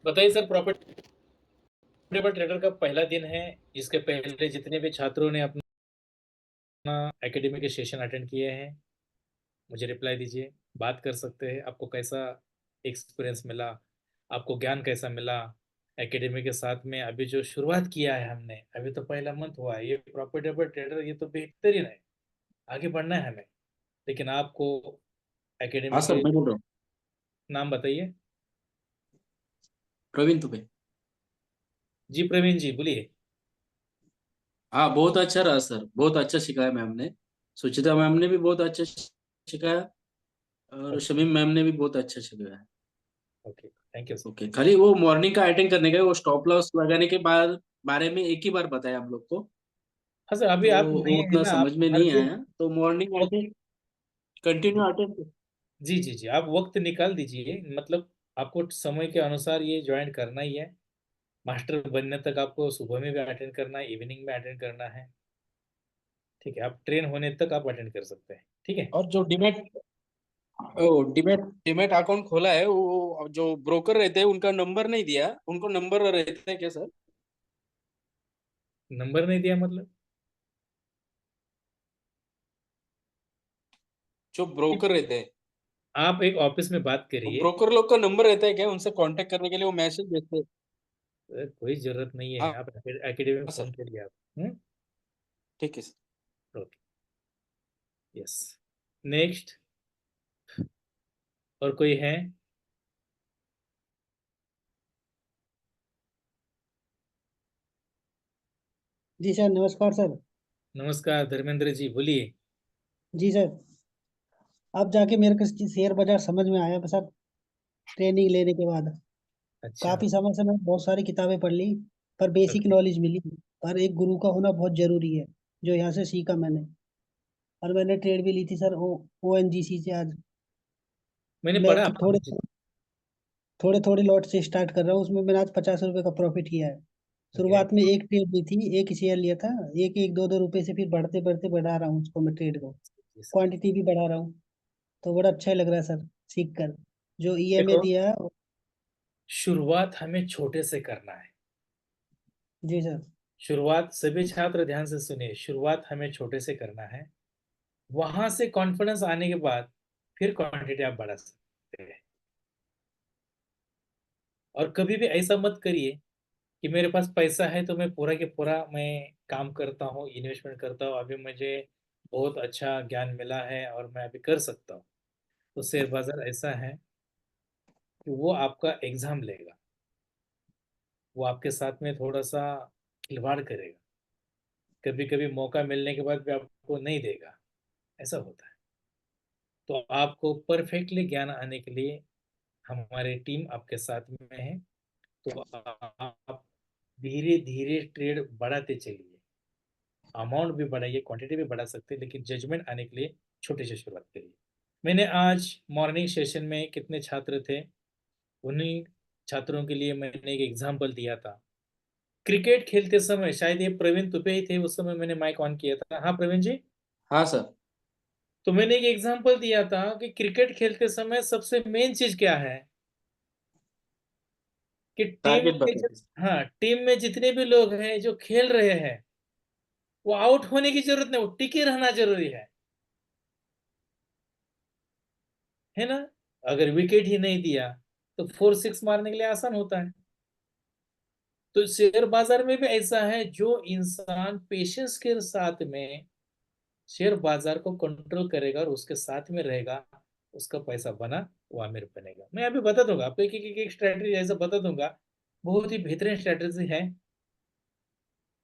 बताइए sir, profitable trader का पहला दिन है। इसके पहले जितने भी छात्रों ने अपना एकेडमी के सेशन अटेंड किए हैं, मुझे रिप्लाई दीजिए। बात कर सकते हैं, आपको कैसा एक्सपीरियंस मिला, आपको ज्ञान कैसा मिला एकेडमी के साथ में। अभी जो शुरुआत किया है हमने, अभी तो पहला मंथ हुआ है, ये प्रॉफिटेबल ट्रेडर ये तो बेहतरीन है, आगे बढ़ना है हमें। लेकिन आपको हाँ एकेडमी सर, के मैं बोल रहा हूँ। नाम बताइए। प्रवीण दुबे। जी प्रवीण जी, बोलिए। हाँ, बहुत अच्छा रहा सर, बहुत अच्छा सिखाया मैम ने। सुचिता मैम ने भी बहुत अच्छा सिखाया, और ओके। शमीम मैम ने भी बहुत अच्छा सिखाया। Okay, thank you sir. Okay, खाली वो मॉर्निंग का अटेंड करने का, वो स्टॉप लॉस लगाने के बाद बारे में एक ही बार बताया हम लोग को। हाँ सर, अभी तो आप वो नए हैं उतना ना, आप समझ में हर नहीं दिन आया, तो मॉर्निंग वक्त। Attend, continue attend. जी जी जी, आप वक्त निकाल दीजिए, मतलब आपको समय के अनुसार ये ज्वाइन करना ही है। मास्टर बनने तक आपको सुबह में भी अटेंड करना है, इवनिंग में अटेंड करना है। ठीक है, आप ट्रेन होने तक आप अटेंड कर सकते हैं, ठीक है। और जो डिमेट डिमेट डिमेट अकाउंट खोला है, वो जो ब्रोकर रहते हैं उनका नंबर नहीं दिया, उनको नंबर रहते हैं क्या सर? नंबर नहीं दिया मतलब? जो ब्रोकर रहते हैं, आप एक ऑफिस में बात करिए। ब्रोकर लोग का नंबर रहता है क्या, उनसे कांटेक्ट करने के लिए वो मैसेज भेजते हैं? कोई जरूरत नहीं है, हाँ आप एकेडमी में फोन सर, करिए आप। हम्म। ठीक है सर। ओके। यस। नेक्स्ट। और कोई है? जी सर, नमस्कार सर। नमस्कार धर्मेंद्र जी, बोलिए। जी सर, अब जाके मेरे को इसकी शेयर बाजार समझ में आया सर, ट्रेनिंग लेने के बाद। अच्छा। काफी समय से मैं बहुत सारी किताबें पढ़ ली, पर बेसिक ओके। नॉलेज मिली। पर एक गुरु का होना बहुत जरूरी है, जो यहाँ से सीखा मैंने। और मैंने ट्रेड भी ली थी सर, ONGC से आज। मैंने मैं पढ़ा। थोड़े थोड़े थोड़े लॉट से स्टार्ट कर रहा हूँ, उसमें मैंने आज 50 रुपए का प्रॉफिट किया है। ग्रेट। शुरुआत में एक ट्रेड ली थी, एक शेयर लिया था। एक एक दो दो रुपए से फिर बढ़ते बढ़ते बढ़ा रहा हूँ उसको, मैं ट्रेड को क्वांटिटी भी बढ़ा रहा हूँ। तो बड़ा अच्छा लग रहा है सर, सीख कर। जो EMA देखो, दिया है। शुरुआत हमें छोटे से करना है। जी सर। शुरुआत, सभी छात्र ध्यान से सुनिए, शुरुआत हमें छोटे से करना है। वहां से कॉन्फिडेंस आने के बाद फिर क्वांटिटी आप बढ़ा सकते हैं। और कभी भी ऐसा मत करिए कि मेरे पास पैसा है तो मैं पूरा के पूरा मैं काम करता हूँ, इन्वेस्टमेंट करता हूँ, अभी मुझे बहुत अच्छा ज्ञान मिला है और मैं अभी कर सकता हूँ। तो शेयर बाजार ऐसा है कि वो आपका एग्जाम लेगा, वो आपके साथ में थोड़ा सा खिलवाड़ करेगा। कभी कभी मौका मिलने के बाद भी आपको नहीं देगा, ऐसा होता है। तो आपको परफेक्टली ज्ञान आने के लिए हमारी टीम आपके साथ में है। तो आप धीरे धीरे ट्रेड बढ़ाते चलिए, अमाउंट भी बढ़ाइए, क्वांटिटी भी बढ़ा सकते हैं, लेकिन जजमेंट आने के लिए छोटे से शुरुआत करिए। मैंने आज मॉर्निंग सेशन में कितने छात्र थे, उन्हीं छात्रों के लिए मैंने एक एग्जाम्पल दिया था। क्रिकेट खेलते समय, शायद ये प्रवीण तुपे ही थे, उस समय मैंने माइक ऑन किया था। हाँ प्रवीण जी। हाँ सर। तो मैंने एक एग्जाम्पल दिया था कि क्रिकेट खेलते समय सबसे मेन चीज क्या है, कि टीम टारगेट में बताते सर। हाँ, टीम में जितने भी लोग हैं जो खेल रहे हैं, वो आउट होने की जरूरत नहीं, वो टिके रहना जरूरी है ना। अगर विकेट ही नहीं दिया तो 4 6 मारने के लिए आसान होता है। तो शेयर बाजार में भी ऐसा है, जो इंसान पेशेंस के साथ में शेयर बाजार को कंट्रोल करेगा और उसके साथ में रहेगा, उसका पैसा बना, वो अमीर बनेगा। मैं अभी बता दूंगा आपको, एक स्ट्रैटेजी ऐसा बता दूंगा, बहुत ही बेहतरीन स्ट्रैटेजी है,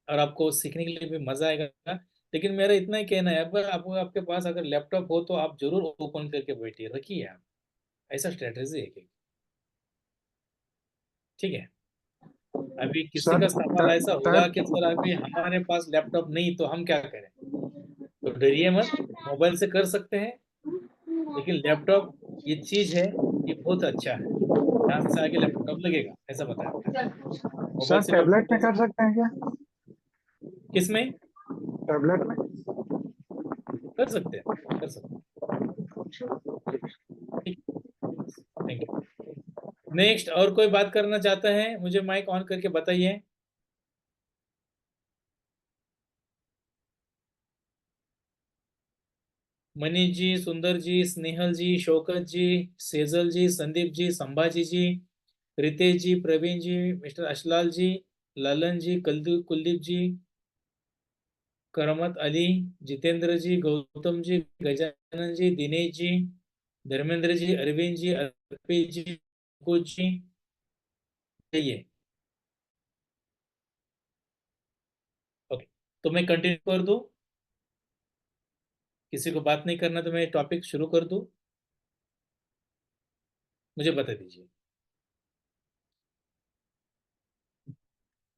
और आपको सीखने के लिए भी मजा आएगा। लेकिन मेरा इतना ही कहना है, अगर आपको, आपके पास अगर लैपटॉप हो तो आप जरूर ओपन करके बैठिए, रखिए आप। ऐसा स्ट्रैटेजी है कि, ठीक है। अभी किसी सर का सवाल ऐसा होगा कि सर अभी हमारे पास लैपटॉप नहीं तो हम क्या करें, तो डरिए मत, मोबाइल से कर सकते हैं। लेकिन लैपटॉप ये चीज है, ये बहुत अच्छा है, यहाँ से आगे लैपटॉप लगेगा, ऐसा बताया था। मोबाइल सर से भी आप टैबलेट में कर कर सकते। सकते हैं क्या? किसमें? टैबलेट में। कर सकते हैं, कर सकते हैं। ठीक। Thank you. नेक्स्ट, और कोई बात करना चाहता है? मुझे माइक ऑन करके बताइए। मनीष जी, सुंदर जी, स्नेहल जी, शौकत जी, सेजल जी, संदीप जी, संभाजी जी, रितेश जी, प्रवीण जी, मिस्टर अशलाल जी, ललन जी, कुलदीप जी, करमत अली, जितेंद्र जी, गौतम जी, गजानन जी, दिनेश जी, धर्मेंद्र जी, अरविंद जी, अर्पित जी, कुछ जी, ये। ओके, तो मैं कंटिन्यू कर दूं? किसी को बात नहीं करना तो मैं टॉपिक शुरू कर दूं? मुझे बता दीजिए।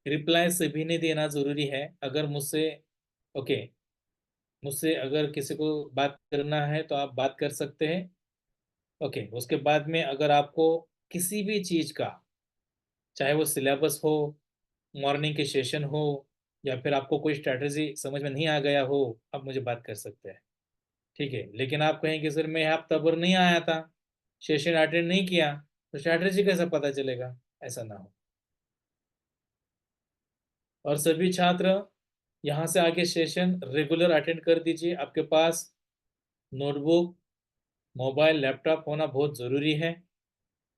रिप्लाई सभी ने देना जरूरी है। अगर मुझसे, ओके, मुझसे अगर किसी को बात करना है तो आप बात कर सकते हैं। ओके, उसके बाद में अगर आपको किसी भी चीज का, चाहे वो सिलेबस हो, मॉर्निंग के सेशन हो, या फिर आपको कोई स्ट्रैटेजी समझ में नहीं आ गया हो, आप मुझे बात कर सकते हैं। ठीक है, लेकिन आप कहेंगे सर मैं हफ्ता भर नहीं आया था, सेशन अटेंड नहीं किया, तो स्ट्रैटेजी कैसे पता चलेगा? ऐसा ना हो। और सभी छात्र यहाँ से आगे सेशन रेगुलर अटेंड कर दीजिए। आपके पास नोटबुक, मोबाइल, लैपटॉप होना बहुत ज़रूरी है,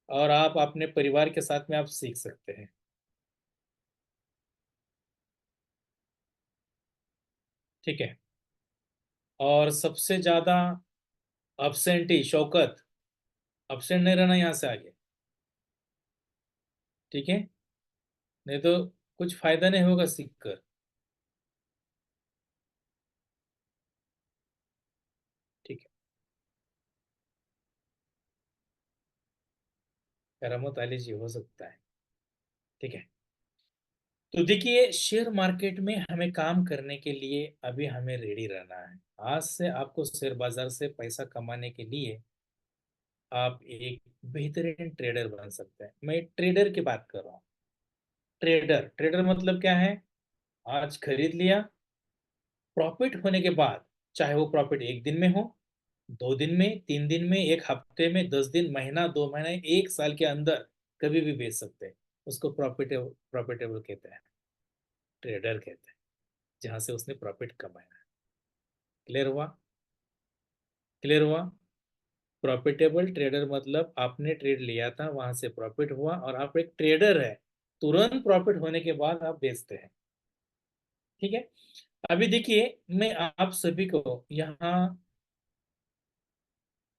और आप अपने परिवार के साथ में आप सीख सकते हैं। ठीक है। और सबसे ज़्यादा अब्सेंटी शौकत, अब्सेंट नहीं रहना यहाँ से आगे। ठीक है, नहीं तो कुछ फायदा नहीं होगा सीख कर। ठीक है, करामत आली जी हो सकता है। ठीक है, तो देखिए, शेयर मार्केट में हमें काम करने के लिए अभी हमें रेडी रहना है। आज से आपको शेयर बाजार से पैसा कमाने के लिए आप एक बेहतरीन ट्रेडर बन सकते हैं। मैं ट्रेडर की बात कर रहा हूँ। ट्रेडर, ट्रेडर मतलब क्या है? आज खरीद लिया, प्रॉफिट होने के बाद, चाहे वो प्रॉफिट एक दिन में हो, 2 दिन में, 3 दिन में, एक हफ्ते में, 10 दिन, महीना, 2 महीने, एक साल के अंदर कभी भी बेच सकते हैं। उसको प्रॉफिटेबल प्रॉफिटेबल कहते हैं, ट्रेडर कहते हैं, जहां से उसने प्रॉफिट कमाया है। क्लियर हुआ? क्लियर हुआ? प्रॉफिटेबल ट्रेडर मतलब आपने ट्रेड लिया था, वहां से प्रॉफिट हुआ और आप एक ट्रेडर है, तुरंत प्रॉफिट होने के बाद आप बेचते हैं। ठीक है, अभी देखिए, मैं आप सभी को यहाँ,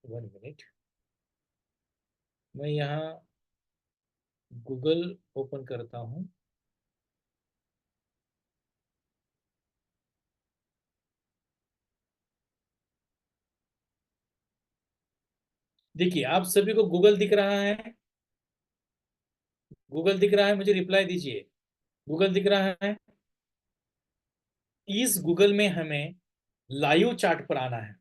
1 मिनट, मैं यहाँ गूगल ओपन करता हूँ। देखिए, आप सभी को गूगल दिख रहा है? गूगल दिख रहा है? मुझे रिप्लाई दीजिए। गूगल दिख रहा है? इस गूगल में हमें लाइव चार्ट पर आना है।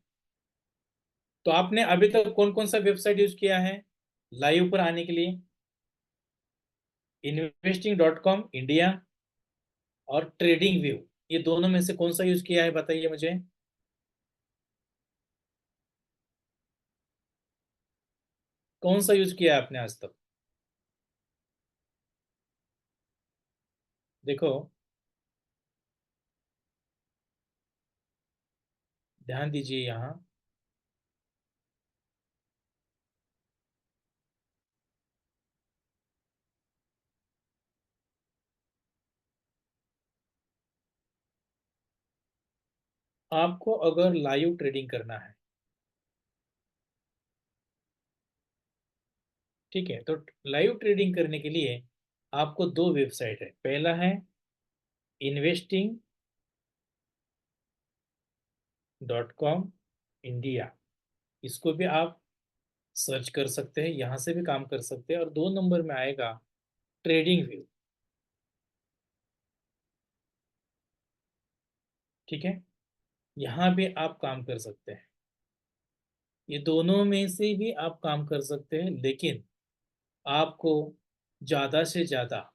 तो आपने अभी तक कौन कौन सा वेबसाइट यूज किया है लाइव पर आने के लिए? investing.com इंडिया और ट्रेडिंग व्यू, ये दोनों में से कौन सा यूज किया है बताइए मुझे। कौन सा यूज किया है आपने आज तक? देखो, ध्यान दीजिए यहाँ। आपको अगर लाइव ट्रेडिंग करना है, ठीक है, तो लाइव ट्रेडिंग करने के लिए आपको दो वेबसाइट है। पहला है investing.com इंडिया, इसको भी आप सर्च कर सकते हैं, यहाँ से भी काम कर सकते हैं। और 2 नंबर में आएगा ट्रेडिंग व्यू। ठीक है, यहाँ भी आप काम कर सकते हैं। ये दोनों में से भी आप काम कर सकते हैं, लेकिन आपको ज्यादा से ज्यादा,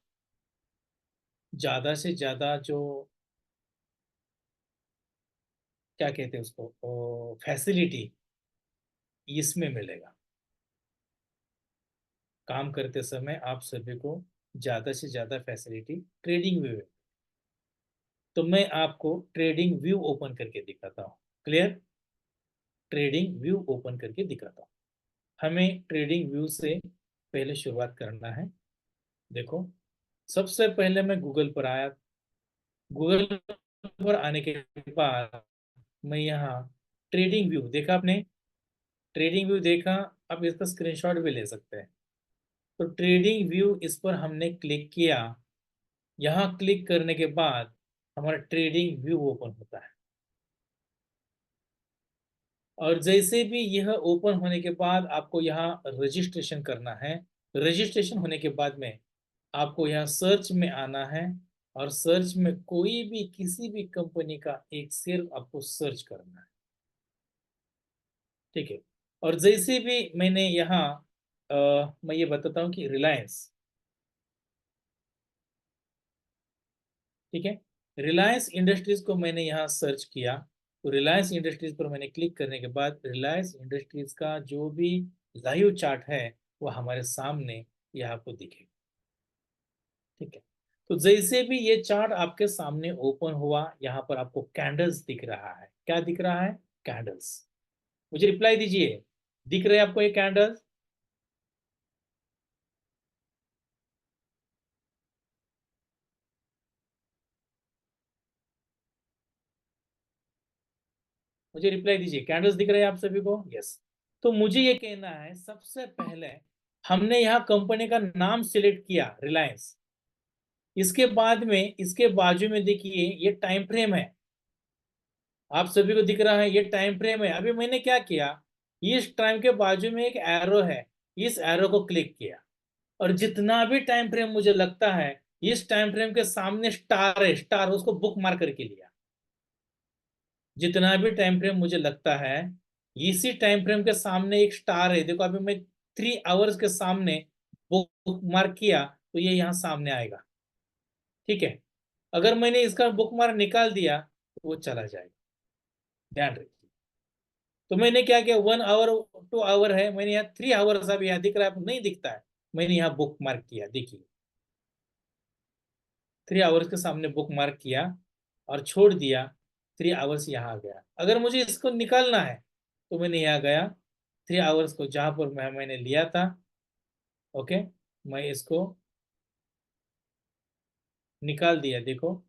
ज्यादा से ज्यादा जो, क्या कहते हैं उसको, फैसिलिटी इसमें मिलेगा। काम करते समय आप सभी को ज्यादा से ज्यादा फैसिलिटी ट्रेडिंग व्यू है। तो मैं आपको ट्रेडिंग व्यू ओपन करके दिखाता हूँ। क्लियर? ट्रेडिंग व्यू ओपन करके दिखाता हूँ। हमें ट्रेडिंग व्यू से पहले शुरुआत करना है। देखो, सबसे पहले मैं गूगल पर आया। गूगल पर आने के बाद मैं यहाँ ट्रेडिंग व्यू देखा आपने। ट्रेडिंग व्यू देखा, आप इसका स्क्रीनशॉट भी ले सकते हैं। तो ट्रेडिंग व्यू, इस पर हमने क्लिक किया। यहाँ क्लिक करने के बाद हमारा ट्रेडिंग व्यू ओपन होता है। और जैसे भी यह ओपन होने के बाद आपको यहाँ रजिस्ट्रेशन करना है। रजिस्ट्रेशन होने के बाद में आपको यहाँ सर्च में आना है। और सर्च में कोई भी किसी भी कंपनी का एक शेयर आपको सर्च करना है। ठीक है। और जैसे भी मैंने यहाँ मैं ये बताता हूँ कि रिलायंस, ठीक है, रिलायंस इंडस्ट्रीज को मैंने यहाँ सर्च किया। तो रिलायंस इंडस्ट्रीज पर मैंने क्लिक करने के बाद रिलायंस इंडस्ट्रीज का जो भी लाइव चार्ट है वो हमारे सामने यहाँ आपको दिखेगा। ठीक है। तो जैसे भी ये चार्ट आपके सामने ओपन हुआ, यहाँ पर आपको कैंडल्स दिख रहा है। क्या दिख रहा है? कैंडल्स। मुझे रिप्लाई दीजिए, दिख रहे हैं आपको ये कैंडल्स? मुझे रिप्लाई दीजिए, कैंडल्स दिख रहे हैं आप सभी को? यस। तो मुझे ये कहना है, सबसे पहले हमने यहाँ कंपनी का नाम सिलेक्ट किया, रिलायंस। इसके बाद में इसके बाजू में देखिए ये टाइम फ्रेम है। आप सभी को दिख रहा है ये टाइम फ्रेम है। अभी मैंने क्या किया, इस टाइम के बाजू में एक एरो है, इस एरो को क्लिक किया। और जितना भी टाइम फ्रेम मुझे लगता है, इस टाइम फ्रेम के सामने स्टार है, स्टार, उसको बुक मार्क करके लिया। जितना भी टाइम फ्रेम मुझे लगता है, इसी टाइम फ्रेम के सामने एक स्टार है। देखो, अभी मैं 3 आवर्स के सामने बुक मार्क किया तो ये यहाँ सामने आएगा। ठीक है। अगर मैंने इसका बुक मार्क निकाल दिया तो वो चला जाएगा। ध्यान रखिए। तो मैंने क्या किया, 1 आवर 2 आवर है, मैंने यहाँ 3 आवर्स, अभी यहाँ दिख रहा है, नहीं दिखता है, मैंने यहाँ बुक मार्क किया। देखिए, 3 आवर्स के सामने बुक मार्क किया और छोड़ दिया। 3 आवर्स यहाँ आ गया। अगर मुझे इसको निकालना है तो मैंने यहाँ गया, 3 आवर्स को जहां पर मैंने लिया था, ओके, मैं इसको निकाल दिया। देखो,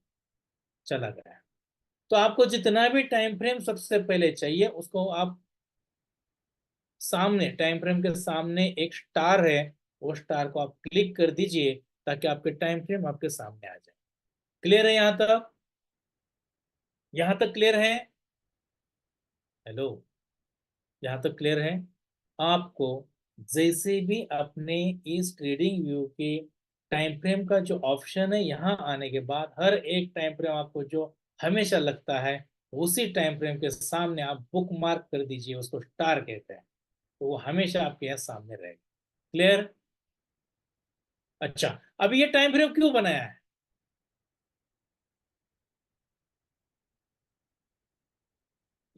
चला गया। तो आपको जितना भी टाइम फ्रेम सबसे पहले चाहिए, उसको आप सामने, टाइम फ्रेम के सामने एक स्टार है, वो स्टार को आप क्लिक कर दीजिए ताकि आपके टाइम फ्रेम आपके सामने आ जाए। क्लियर है यहाँ तक? यहाँ तक क्लियर है? हेलो, यहाँ तक क्लियर है? आपको जैसे भी अपने इस ट्रेडिंग व्यू के टाइम फ्रेम का जो ऑप्शन है, यहाँ आने के बाद हर एक टाइम फ्रेम आपको जो हमेशा लगता है, उसी टाइम फ्रेम के सामने आप बुक मार्क कर दीजिए, उसको स्टार कहते हैं। तो वो हमेशा आपके यहाँ सामने रहेगा। क्लियर? अच्छा, अब ये टाइम फ्रेम क्यों बनाया है?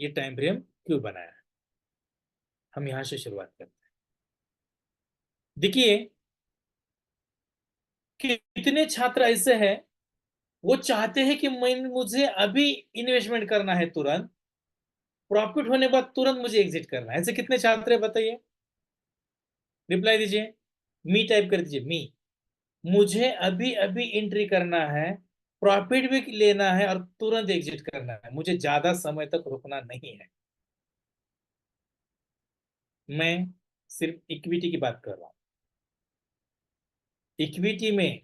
ये टाइम फ्रेम क्यों बनाया है, हम यहां से शुरुआत करते हैं। देखिए, कितने छात्र ऐसे हैं, वो चाहते हैं कि मैं, मुझे अभी इन्वेस्टमेंट करना है, तुरंत प्रॉफिट होने के बाद तुरंत मुझे एग्जिट करना है। ऐसे कितने छात्र है बताइए? रिप्लाई दीजिए। मी टाइप कर दीजिए, मी। मुझे अभी अभी एंट्री करना है, प्रॉफिट भी लेना है और तुरंत एग्जिट करना है, मुझे ज्यादा समय तक रुकना नहीं है। मैं सिर्फ इक्विटी की बात कर रहा हूं। इक्विटी में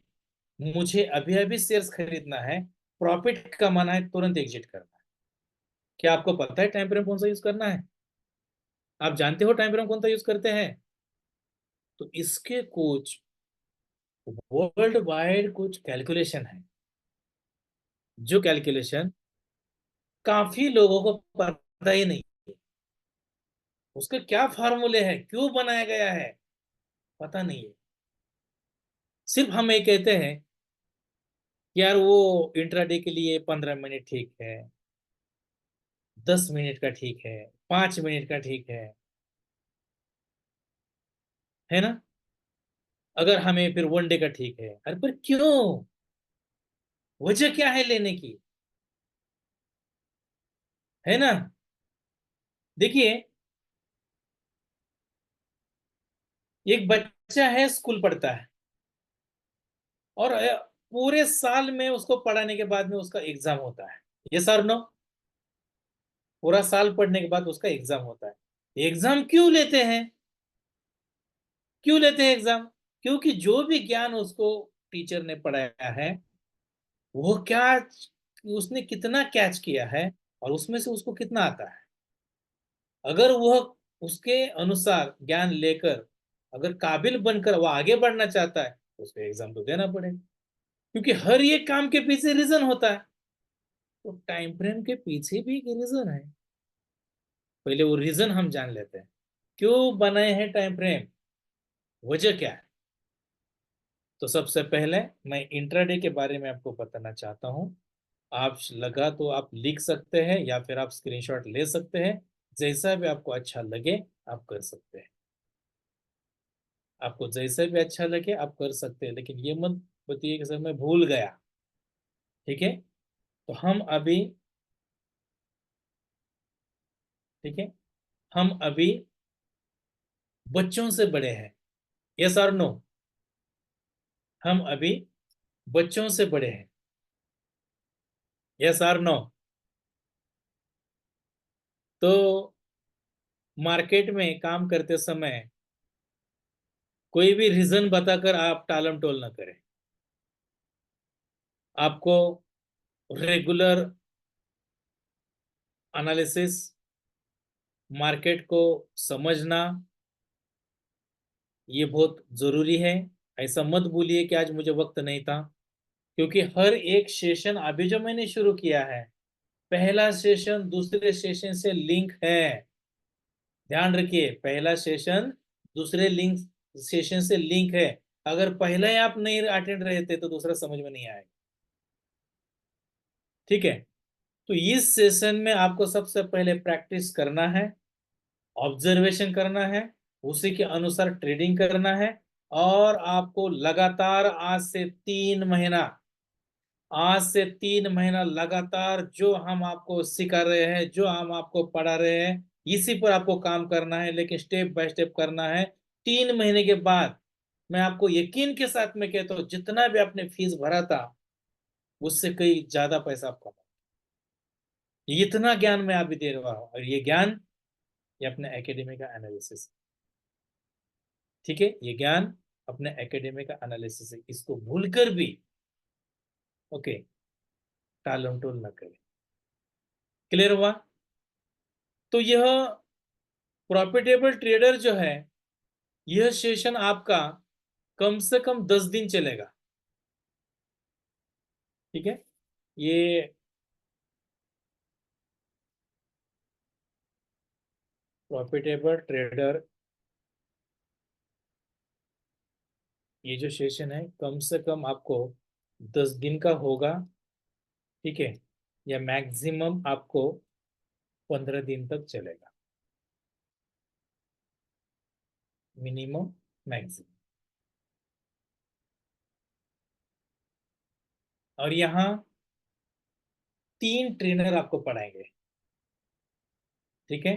मुझे अभी अभी शेयर्स खरीदना है, प्रॉफिट कमाना है, तुरंत एग्जिट करना है। क्या आपको पता है टाइम फ्रेम कौन सा यूज करना है? आप जानते हो टाइम फ्रेम कौन सा यूज करते हैं? तो इसके कुछ वर्ल्ड वाइड कुछ कैलकुलेशन है, जो कैलकुलेशन काफी लोगों को पता ही नहीं है। उसके क्या फार्मूले हैं, क्यों बनाया गया है, पता नहीं है। सिर्फ हम ये कहते हैं कि यार वो इंट्राडे के लिए 15 मिनट ठीक है, 10 मिनट का ठीक है, 5 मिनट का ठीक है ना? अगर हमें फिर वनडे का ठीक है, अरे पर क्यों, वजह क्या है लेने की, है ना? देखिए, एक बच्चा है, स्कूल पढ़ता है, और पूरे साल में उसको पढ़ाने के बाद में उसका एग्जाम होता है, यस और नो? पूरा साल पढ़ने के बाद उसका एग्जाम होता है। एग्जाम क्यों लेते हैं? क्यों लेते हैं एग्जाम? क्योंकि जो भी ज्ञान उसको टीचर ने पढ़ाया है, वो क्या, उसने कितना कैच किया है, और उसमें से उसको कितना आता है। अगर वह उसके अनुसार ज्ञान लेकर अगर काबिल बनकर वो आगे बढ़ना चाहता है, तो उसको एग्जाम तो देना पड़ेगा, क्योंकि हर एक काम के पीछे रीजन होता है। तो टाइम फ्रेम के पीछे भी एक रीजन है। पहले वो रीजन हम जान लेते हैं, क्यों बनाए हैं टाइम फ्रेम, वजह क्या है। तो सबसे पहले मैं इंट्राडे के बारे में आपको बताना चाहता हूं। आप लगा तो आप लिख सकते हैं, या फिर आप स्क्रीनशॉट ले सकते हैं, जैसा भी आपको अच्छा लगे आप कर सकते हैं। आपको जैसे भी अच्छा लगे आप कर सकते हैं, लेकिन ये मत बताइए कि सर मैं भूल गया। ठीक है, तो हम अभी, ठीक है, हम अभी बच्चों से बड़े हैं, यस और नो? हम अभी बच्चों से बड़े हैं, यस और नो? तो मार्केट में काम करते समय कोई भी रीजन बताकर आप टालम टोल न करें। आपको रेगुलर एनालिसिस, मार्केट को समझना, ये बहुत जरूरी है। ऐसा मत बोलिए कि आज मुझे वक्त नहीं था, क्योंकि हर एक सेशन अभी जो मैंने शुरू किया है, पहला सेशन दूसरे सेशन से लिंक है। ध्यान रखिए, पहला सेशन दूसरे लिंक सेशन से लिंक है। अगर पहला ही आप नहीं अटेंड रहे थे तो दूसरा समझ में नहीं आएगा। ठीक है, तो इस सेशन में आपको सबसे पहले प्रैक्टिस करना है, ऑब्जर्वेशन करना है, उसी के अनुसार ट्रेडिंग करना है। और आपको लगातार आज से 3 महीना लगातार जो हम आपको सिखा रहे हैं, जो हम आपको पढ़ा रहे हैं, इसी पर आपको काम करना है, लेकिन स्टेप बाय स्टेप करना है। 3 महीने के बाद मैं आपको यकीन के साथ में कहता हूँ, जितना भी आपने फीस भरा था उससे कई ज्यादा पैसा आप कमाओ। इतना ज्ञान मैं अभी दे रहा हूँ, और ये ज्ञान, ये अपने एकेडमी का एनालिसिस, ठीक है, ये ज्ञान अपने एकेडमी का एनालिसिस है, इसको भूलकर भी, ओके, टालम टोल न करें। क्लियर हुआ? तो यह प्रॉफिटेबल ट्रेडर जो है, यह सेशन आपका कम से कम 10 दिन चलेगा। ठीक है, ये प्रॉफिटेबल ट्रेडर, ये जो सेशन है कम से कम आपको 10 दिन का होगा। ठीक है, या मैक्सिमम आपको 15 दिन तक चलेगा, मिनिमम मैक्सिमम। और यहाँ 3 ट्रेनर आपको पढ़ाएंगे। ठीक है,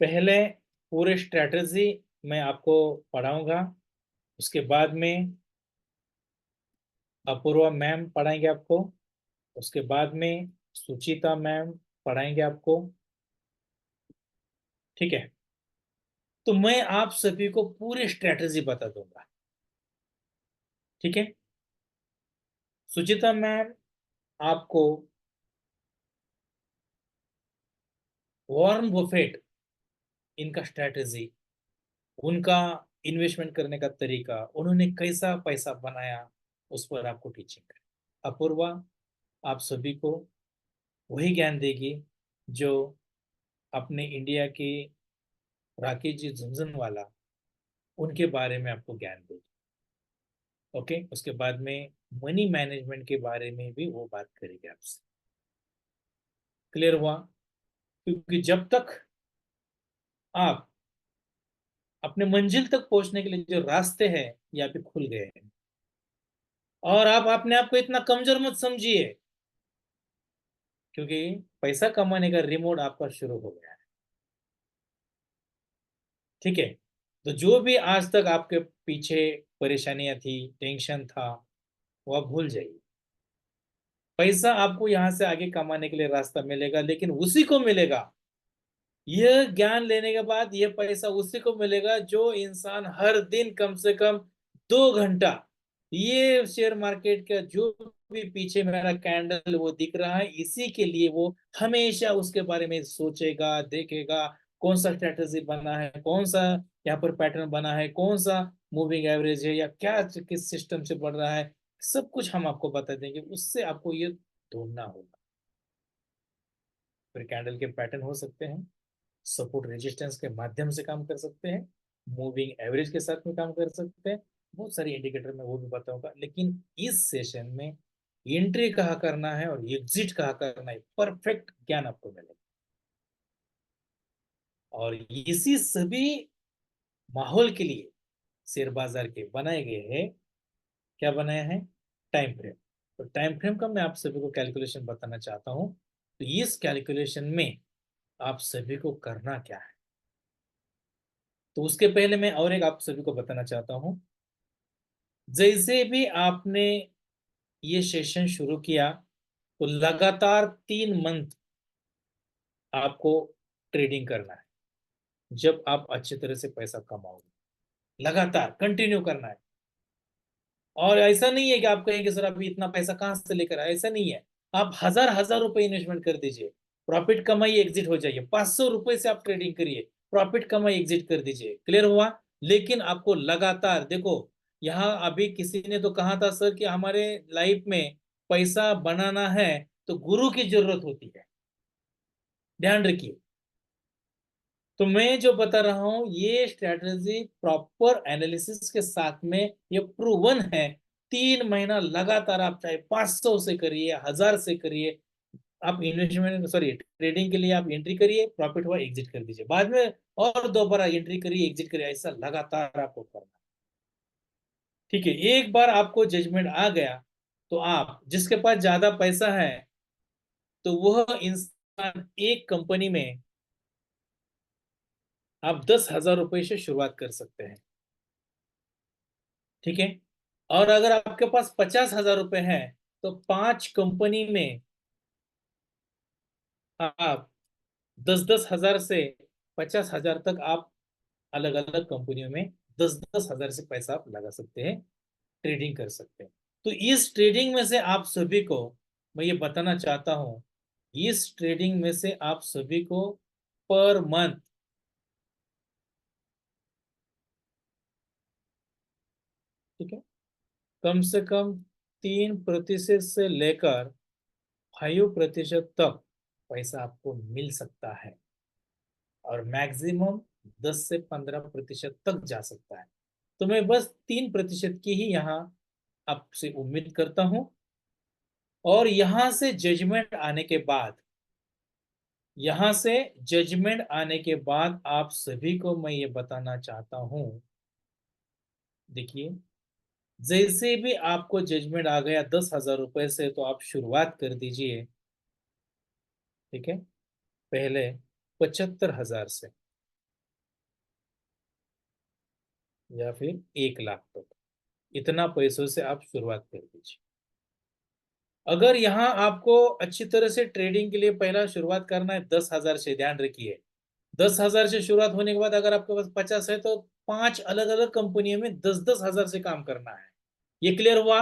पहले पूरे स्ट्रेटजी मैं आपको पढ़ाऊंगा, उसके बाद में अपूर्वा मैम पढ़ाएंगे आपको, उसके बाद में सुचिता मैम पढ़ाएंगे आपको। ठीक है, तो मैं आप सभी को पूरी स्ट्रेटजी बता दूंगा। ठीक है, सुचिता मैम आपको वॉरेन बफेट, इनका स्ट्रेटजी, उनका इन्वेस्टमेंट करने का तरीका, उन्होंने कैसा पैसा बनाया, उस पर आपको टीचिंग करें। अपूर्वा आप सभी को वही ज्ञान देगी जो अपने इंडिया की राकेश जी झुनझुनवाला, उनके बारे में आपको ज्ञान देगी। ओके, उसके बाद में मनी मैनेजमेंट के बारे में भी वो बात करेगी आपसे। क्लियर हुआ? क्योंकि जब तक आप अपने मंजिल तक पहुंचने के लिए जो रास्ते हैं ये अभी खुल गए हैं। और आप अपने आप को इतना कमजोर मत समझिए, क्योंकि पैसा कमाने का रिमोट आपका शुरू हो गया है। ठीक है, तो जो भी आज तक आपके पीछे परेशानियां थी, टेंशन था, वो आप भूल जाइए। पैसा आपको यहां से आगे कमाने के लिए रास्ता मिलेगा, लेकिन उसी को मिलेगा, यह ज्ञान लेने के बाद यह पैसा उसी को मिलेगा जो इंसान हर दिन कम से कम 2 घंटा ये शेयर मार्केट का जो भी पीछे मेरा कैंडल वो दिख रहा है इसी के लिए वो हमेशा उसके बारे में सोचेगा, देखेगा कौन सा स्ट्रेटजी बना है, कौन सा यहाँ पर पैटर्न बना है, कौन सा मूविंग एवरेज है या क्या किस सिस्टम से बढ़ रहा है, सब कुछ हम आपको बता देंगे। उससे आपको ये ढूंढना होगा। फिर कैंडल के पैटर्न हो सकते हैं, सपोर्ट रेजिस्टेंस के माध्यम से काम कर सकते हैं, मूविंग एवरेज के साथ में काम कर सकते हैं, बहुत सारी इंडिकेटर में वो भी बताऊंगा। लेकिन इस सेशन में एंट्री कहाँ करना है और एग्जिट कहाँ करना है परफेक्ट ज्ञान आपको मिलेगा। और इसी सभी माहौल के लिए शेयर बाजार के बनाए गए हैं, क्या बनाया है, टाइम फ्रेम। तो टाइम फ्रेम का मैं आप सभी को कैलकुलेशन बताना चाहता हूं। तो इस कैलकुलेशन में आप सभी को करना क्या है, तो उसके पहले मैं और एक आप सभी को बताना चाहता हूं। जैसे भी आपने ये सेशन शुरू किया तो लगातार 3 मंथ आपको ट्रेडिंग करना है। जब आप अच्छी तरह से पैसा कमाओगे, लगातार कंटिन्यू करना है। और ऐसा नहीं है कि आप कहेंगे सर अभी इतना पैसा कहां से लेकर आए, ऐसा नहीं है। आप हजार हजार रुपए इन्वेस्टमेंट कर दीजिए, प्रॉफिट कमाइए, एग्जिट हो जाइए। 500 रुपए से आप ट्रेडिंग करिए, प्रॉफिट कमाइए, एग्जिट कर दीजिए। क्लियर हुआ? लेकिन आपको लगातार देखो, यहाँ अभी किसी ने तो कहा था सर कि हमारे लाइफ में पैसा बनाना है तो गुरु की जरूरत होती है। ध्यान रखिए, तो मैं जो बता रहा हूं ये स्ट्रेटजी प्रॉपर एनालिसिस के साथ में ये प्रूवन है। 3 महीना लगातार आप चाहे 500 से करिए, 1000 से करिए, आप इन्वेस्टमेंट सॉरी ट्रेडिंग के लिए आप एंट्री करिए, प्रॉफिट हुआ एग्जिट कर दीजिए, बाद में और दोबारा एंट्री करिए, एग्जिट करिए, ऐसा लगातार आपको करना। ठीक है, एक बार आपको जजमेंट आ गया तो आप जिसके पास ज्यादा पैसा है तो वह इंसान एक कंपनी में आप 10,000 रुपए से शुरुआत कर सकते हैं। ठीक है, और अगर आपके पास 50,000 रुपए है तो 5 कंपनी में आप 10-10 हजार से 50,000 तक आप अलग अलग कंपनियों में 10-10 हजार से पैसा आप लगा सकते हैं, ट्रेडिंग कर सकते हैं। तो इस ट्रेडिंग में से आप सभी को मैं ये बताना चाहता हूं, इस ट्रेडिंग में से आप सभी को पर मंथ, ठीक है, कम से कम 3% से लेकर 5% तक पैसा आपको मिल सकता है, और मैक्सिमम 10 से 15% तक जा सकता है। तो मैं बस 3% की ही यहाँ आपसे उम्मीद करता हूं। और यहां से जजमेंट आने के बाद, यहां से जजमेंट आने के बाद आप सभी को मैं ये बताना चाहता हूं, देखिए, जैसे भी आपको जजमेंट आ गया 10,000 रुपए से तो आप शुरुआत कर दीजिए। ठीक है, पहले 75,000 से या फिर 1 लाख तक, इतना पैसों से आप शुरुआत कर दीजिए। अगर यहाँ आपको अच्छी तरह से ट्रेडिंग के लिए पहला शुरुआत करना है 10,000 से, ध्यान रखिए, 10,000 से शुरुआत होने के बाद अगर आपके पास 50 है तो 5 अलग अलग कंपनियों में 10-10 हजार से काम करना है। ये क्लियर हुआ?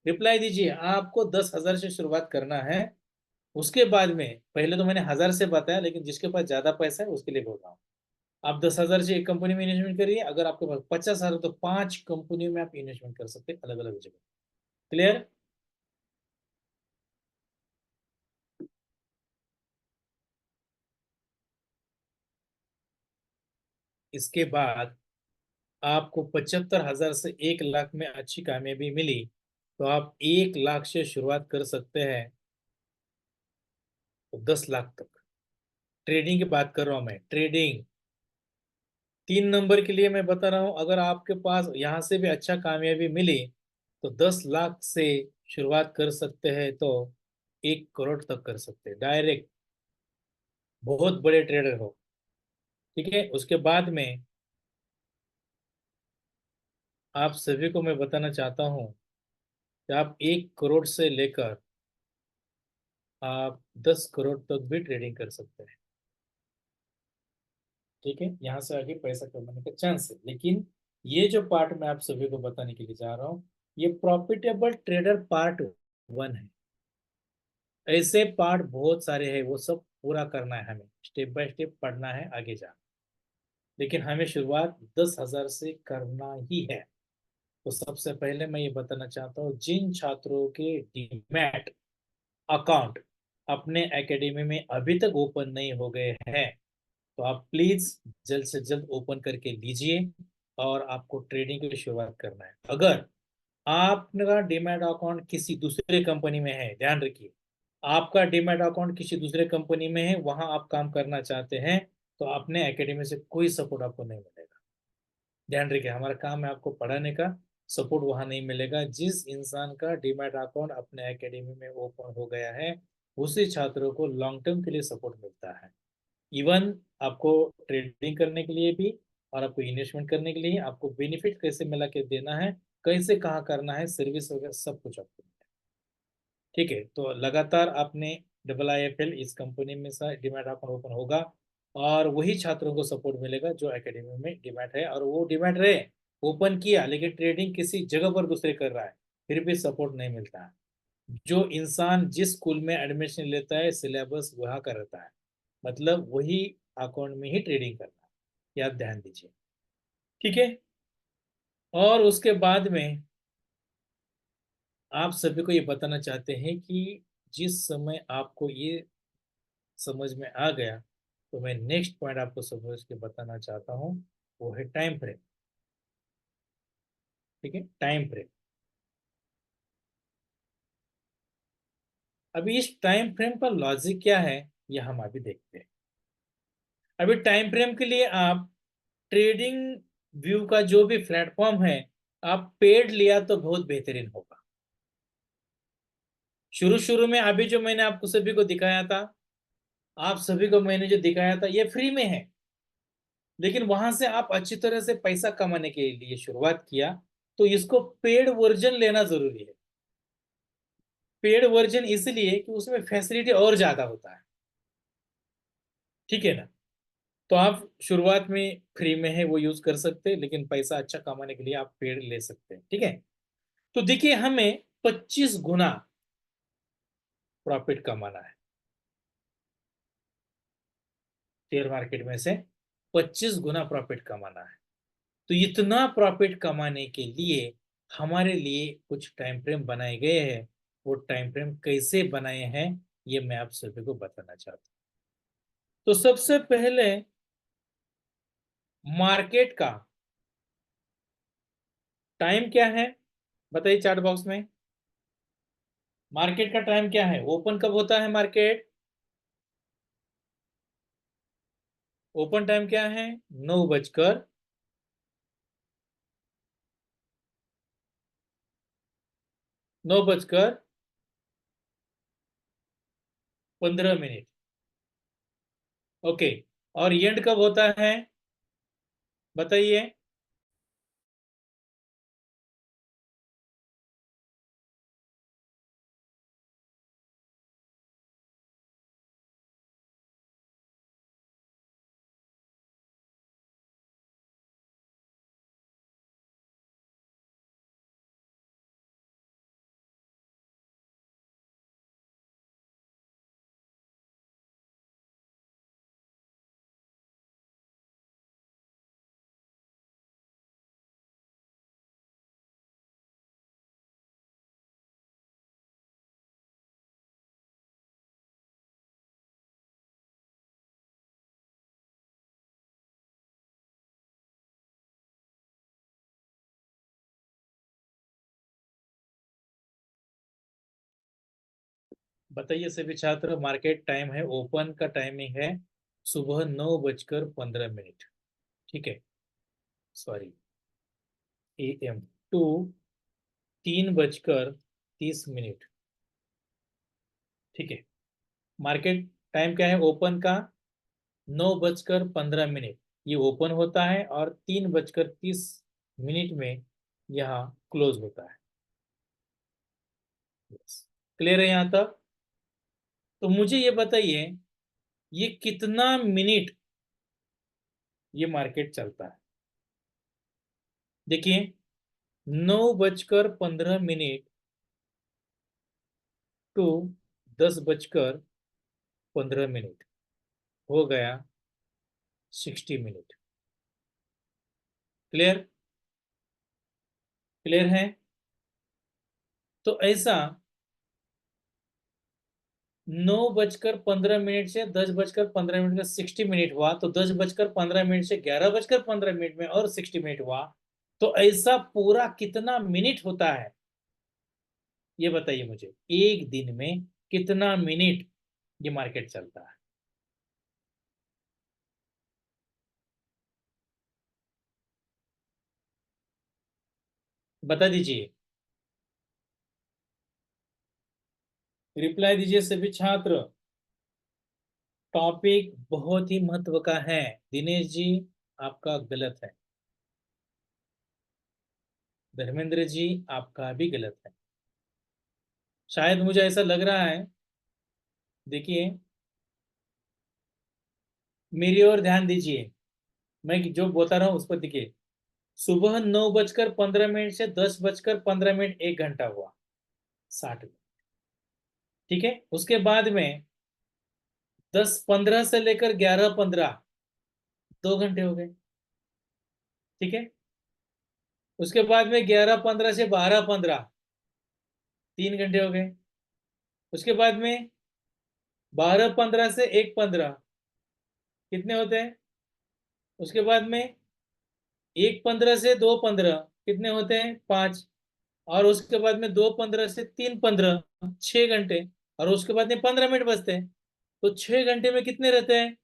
रिप्लाई दीजिए, आपको 10,000 से शुरुआत करना है। उसके बाद में पहले तो मैंने 1000 से बताया, लेकिन जिसके पास ज्यादा पैसा है उसके लिए बोल रहा हूँ। आप 10,000 से एक कंपनी में इन्वेस्टमेंट करिए, अगर आपके पास 50,000 है तो 5 कंपनियों में आप इन्वेस्टमेंट कर सकते हैं, अलग अलग जगह। क्लियर? इसके बाद आपको 75,000 से 1 लाख में अच्छी कामयाबी मिली तो आप 1 लाख से शुरुआत कर सकते हैं, तो 10 लाख तक। ट्रेडिंग की बात कर रहा हूं मैं, ट्रेडिंग। 3 नंबर के लिए मैं बता रहा हूँ, अगर आपके पास यहाँ से भी अच्छा कामयाबी मिली तो 10 लाख से शुरुआत कर सकते हैं, तो 1 करोड़ तक कर सकते हैं डायरेक्ट, बहुत बड़े ट्रेडर हो। ठीक है, उसके बाद में आप सभी को मैं बताना चाहता हूँ कि आप 1 करोड़ से लेकर आप 10 करोड़ तक भी ट्रेडिंग कर सकते हैं। ठीक है, यहाँ से आगे पैसा कमाने का चांस है, लेकिन ये जो पार्ट मैं आप सभी को बताने के लिए जा रहा हूँ, ये प्रॉफिटेबल ट्रेडर पार्ट 1 है। ऐसे पार्ट बहुत सारे हैं, वो सब पूरा करना है हमें, स्टेप बाय स्टेप पढ़ना है आगे जा, लेकिन हमें शुरुआत 10,000 से करना ही है। तो सबसे पहले मैं ये बताना चाहता हूँ, जिन छात्रों के डीमैट अकाउंट अपने एकेडमी में अभी तक ओपन नहीं हो गए हैं, तो आप प्लीज जल्द से जल्द ओपन करके लीजिए और आपको ट्रेडिंग की शुरुआत करना है। अगर आपका डीमैट अकाउंट किसी दूसरे कंपनी में है, ध्यान रखिए, आपका डीमैट अकाउंट किसी दूसरे कंपनी में है, वहां आप काम करना चाहते हैं, तो अपने एकेडमी से कोई सपोर्ट आपको नहीं मिलेगा। ध्यान रखिए, हमारा काम है आपको पढ़ाने का, सपोर्ट वहां नहीं मिलेगा। जिस इंसान का डीमैट अकाउंट अपने एकेडमी में ओपन हो गया है, उसी छात्रों को लॉन्ग टर्म के लिए सपोर्ट मिलता है। इवन आपको ट्रेडिंग करने के लिए भी और आपको इन्वेस्टमेंट करने के लिए, आपको बेनिफिट कैसे मिला के देना है, कैसे कहाँ करना है, सर्विस वगैरह सब कुछ आपको। ठीक है, तो लगातार आपने IIFL इस कंपनी में सा डीमैट अकाउंट ओपन होगा, और वही छात्रों को सपोर्ट मिलेगा जो एकेडमी में डीमैट है, और वो डीमैट रहे ओपन किया लेकिन ट्रेडिंग किसी जगह पर दूसरे कर रहा है, फिर भी सपोर्ट नहीं मिलता है। जो इंसान जिस स्कूल में एडमिशन लेता है, सिलेबस वहाँ का रहता है, मतलब वही अकाउंट में ही ट्रेडिंग करना है, ये आप ध्यान दीजिए। ठीक है, और उसके बाद में आप सभी को ये बताना चाहते हैं कि जिस समय आपको ये समझ में आ गया, तो मैं नेक्स्ट पॉइंट आपको समझ के बताना चाहता हूँ, वो है टाइम फ्रेम। ठीक है, टाइम फ्रेम। अभी इस टाइम फ्रेम का लॉजिक क्या है, ये हम अभी देखते हैं। अभी टाइम फ्रेम के लिए आप ट्रेडिंग व्यू का जो भी प्लेटफॉर्म है, आप पेड लिया तो बहुत बेहतरीन होगा। शुरू शुरू में अभी जो मैंने आपको सभी को दिखाया था, आप सभी को मैंने जो दिखाया था, ये फ्री में है, लेकिन वहां से आप अच्छी तरह से पैसा कमाने के लिए शुरुआत किया, तो इसको पेड वर्जन लेना जरूरी है। पेड वर्जन इसलिए कि उसमें फैसिलिटी और ज्यादा होता है। ठीक है ना, तो आप शुरुआत में फ्री में है वो यूज कर सकते हैं, लेकिन पैसा अच्छा कमाने के लिए आप पेड ले सकते हैं। ठीक है, तो देखिए, हमें 25 गुना प्रॉफिट कमाना है शेयर मार्केट में से, 25 गुना प्रॉफिट कमाना है। तो इतना प्रॉफिट कमाने के लिए हमारे लिए कुछ टाइम फ्रेम बनाए गए हैं। वो टाइम फ्रेम कैसे बनाए हैं, ये मैं आप सभी को बताना चाहता हूँ। तो सबसे पहले मार्केट का टाइम क्या है, बताइए चैट बॉक्स में। मार्केट का टाइम क्या है, ओपन कब होता है मार्केट? ओपन टाइम क्या है? 9 बजकर 15 मिनट। ओके, और एंड कब होता है, बताइए। बताइए सभी छात्र, मार्केट टाइम है, ओपन का टाइमिंग है सुबह 9 बजकर 15 मिनट। ठीक है, सॉरी AM टू 3:30 ठीक है। मार्केट टाइम क्या है ओपन का? 9:15 ये ओपन होता है और 3:30 में यहाँ क्लोज होता है। क्लियर है यहाँ तक? तो मुझे ये बताइए ये कितना मिनट ये मार्केट चलता है? देखिए 9:15 टू 10:15 हो गया 60 मिनट। क्लियर? क्लियर है? तो ऐसा 9:15 से 10:15 का 60 मिनट हुआ, तो 10:15 से 11:15 में और 60 मिनट हुआ, तो ऐसा पूरा कितना मिनट होता है ये बताइए मुझे। एक दिन में कितना मिनट ये मार्केट चलता है? बता दीजिए, रिप्लाई दीजिए सभी छात्र। टॉपिक बहुत ही महत्व का है। दिनेश जी आपका गलत है, धर्मेंद्र जी आपका भी गलत है। शायद मुझे ऐसा लग रहा है, देखिए मेरी ओर ध्यान दीजिए, मैं जो बता रहा हूं उस पर देखिए। सुबह 9:15 से 10:15 एक घंटा हुआ, 60 मिनट। ठीक है, उसके बाद में 10:15 से लेकर 11:15 2 घंटे हो गए। ठीक है, उसके बाद में 11:15 से 12:15 3 घंटे हो गए। उसके बाद में 12:15 से 1:15 कितने होते हैं? उसके बाद में 1:15 से 2:15 कितने होते हैं? 5। और उसके बाद में 2:15 से 3:15 6 घंटे। और उसके बाद में 15 मिनट बचते हैं। तो 6 घंटे में कितने रहते हैं?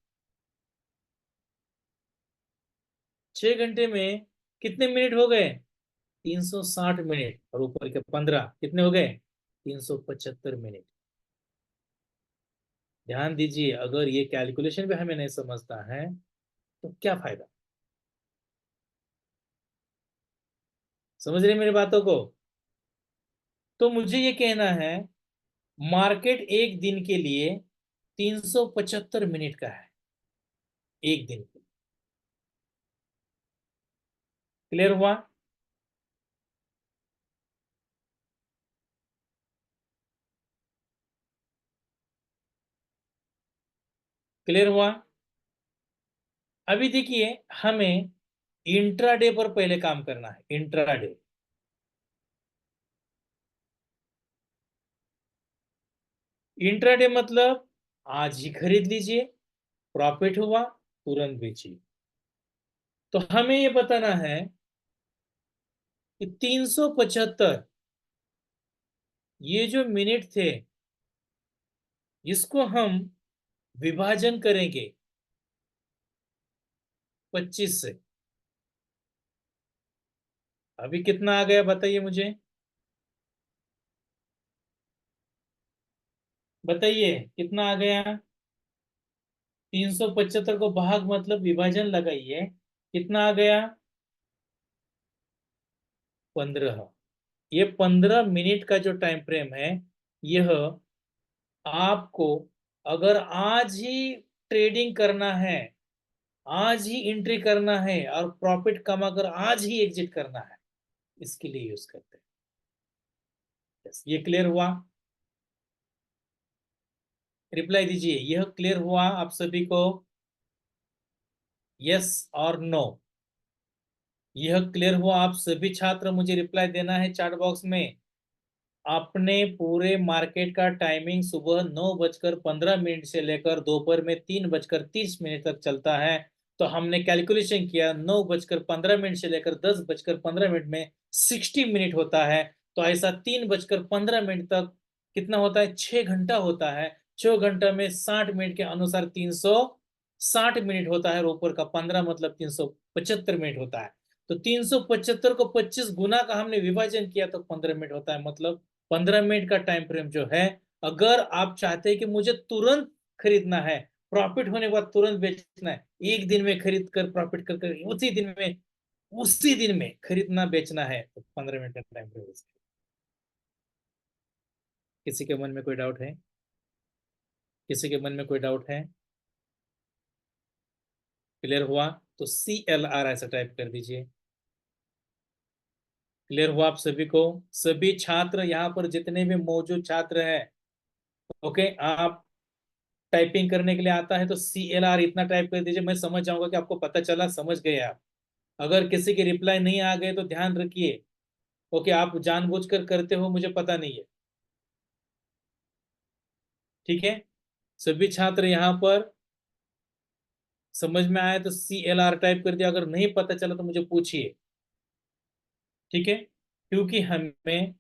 6 घंटे में कितने मिनट हो गए? 360 मिनट। और ऊपर के 15 कितने हो गए? 375 मिनट। ध्यान दीजिए, अगर ये कैलकुलेशन भी हमें नहीं समझता है तो क्या फायदा? समझ रहे मेरी बातों को? तो मुझे ये कहना है मार्केट एक दिन के लिए 375 मिनट का है, एक दिन के। क्लियर हुआ? क्लियर हुआ? अभी देखिए हमें इंट्राडे पर पहले काम करना है। इंट्राडे, इंट्राडे मतलब आज ही खरीद लीजिए, प्रॉफिट हुआ तुरंत बेचिए। तो हमें ये बताना है कि 375 ये जो मिनट थे इसको हम विभाजन करेंगे 25 से। अभी कितना आ गया बताइए मुझे, बताइए कितना आ गया? 375 को भाग मतलब विभाजन लगाइए, कितना आ गया? 15। ये 15 मिनट का जो टाइम फ्रेम है, यह आपको अगर आज ही ट्रेडिंग करना है, आज ही एंट्री करना है और प्रॉफिट कमाकर आज ही एग्जिट करना है, इसके लिए यूज करते हैं। ये क्लियर हुआ? रिप्लाई दीजिए, यह क्लियर हुआ आप सभी को? यस और नो? यह क्लियर हुआ आप सभी छात्र? मुझे रिप्लाई देना है चैट बॉक्स में। आपने पूरे मार्केट का टाइमिंग सुबह 9:15 से लेकर दोपहर में 3:30 तक चलता है। तो हमने कैलकुलेशन किया 9:15 से लेकर 10:15 में 60 मिनट होता है। तो ऐसा 3:15 तक कितना होता है? 6 घंटा होता है। 6 घंटा में 60 मिनट के अनुसार 360 मिनट होता है और ऊपर का 15 मतलब 375 मिनट होता है। तो 375 को 25 गुना का हमने विभाजन किया तो 15 मिनट होता है, मतलब 15 मिनट का टाइम फ्रेम जो है। अगर आप चाहते हैं कि मुझे तुरंत खरीदना है, प्रॉफिट होने के बाद तुरंत बेचना है, एक दिन में खरीद कर प्रॉफिट कर कर उसी दिन में खरीदना बेचना है, तो 15 मिनट का टाइम फ्रेम। किसी के मन में कोई डाउट है? किसी के मन में कोई डाउट है? क्लियर हुआ? तो CLR ऐसा टाइप कर दीजिए। क्लियर हुआ आप सभी को? सभी छात्र यहाँ पर जितने भी मौजूद छात्र हैं, ओके, आप टाइपिंग करने के लिए आता है तो CLR इतना टाइप कर दीजिए, मैं समझ जाऊंगा कि आपको पता चला, समझ गए आप। अगर किसी के रिप्लाई नहीं आ गए तो ध्यान रखिए, ओके, आप जानबूझकर करते हो मुझे पता नहीं है, ठीक है। सभी छात्र यहाँ पर समझ में आया तो CLR टाइप कर दिया, अगर नहीं पता चला तो मुझे पूछिए, ठीक है। क्योंकि हमें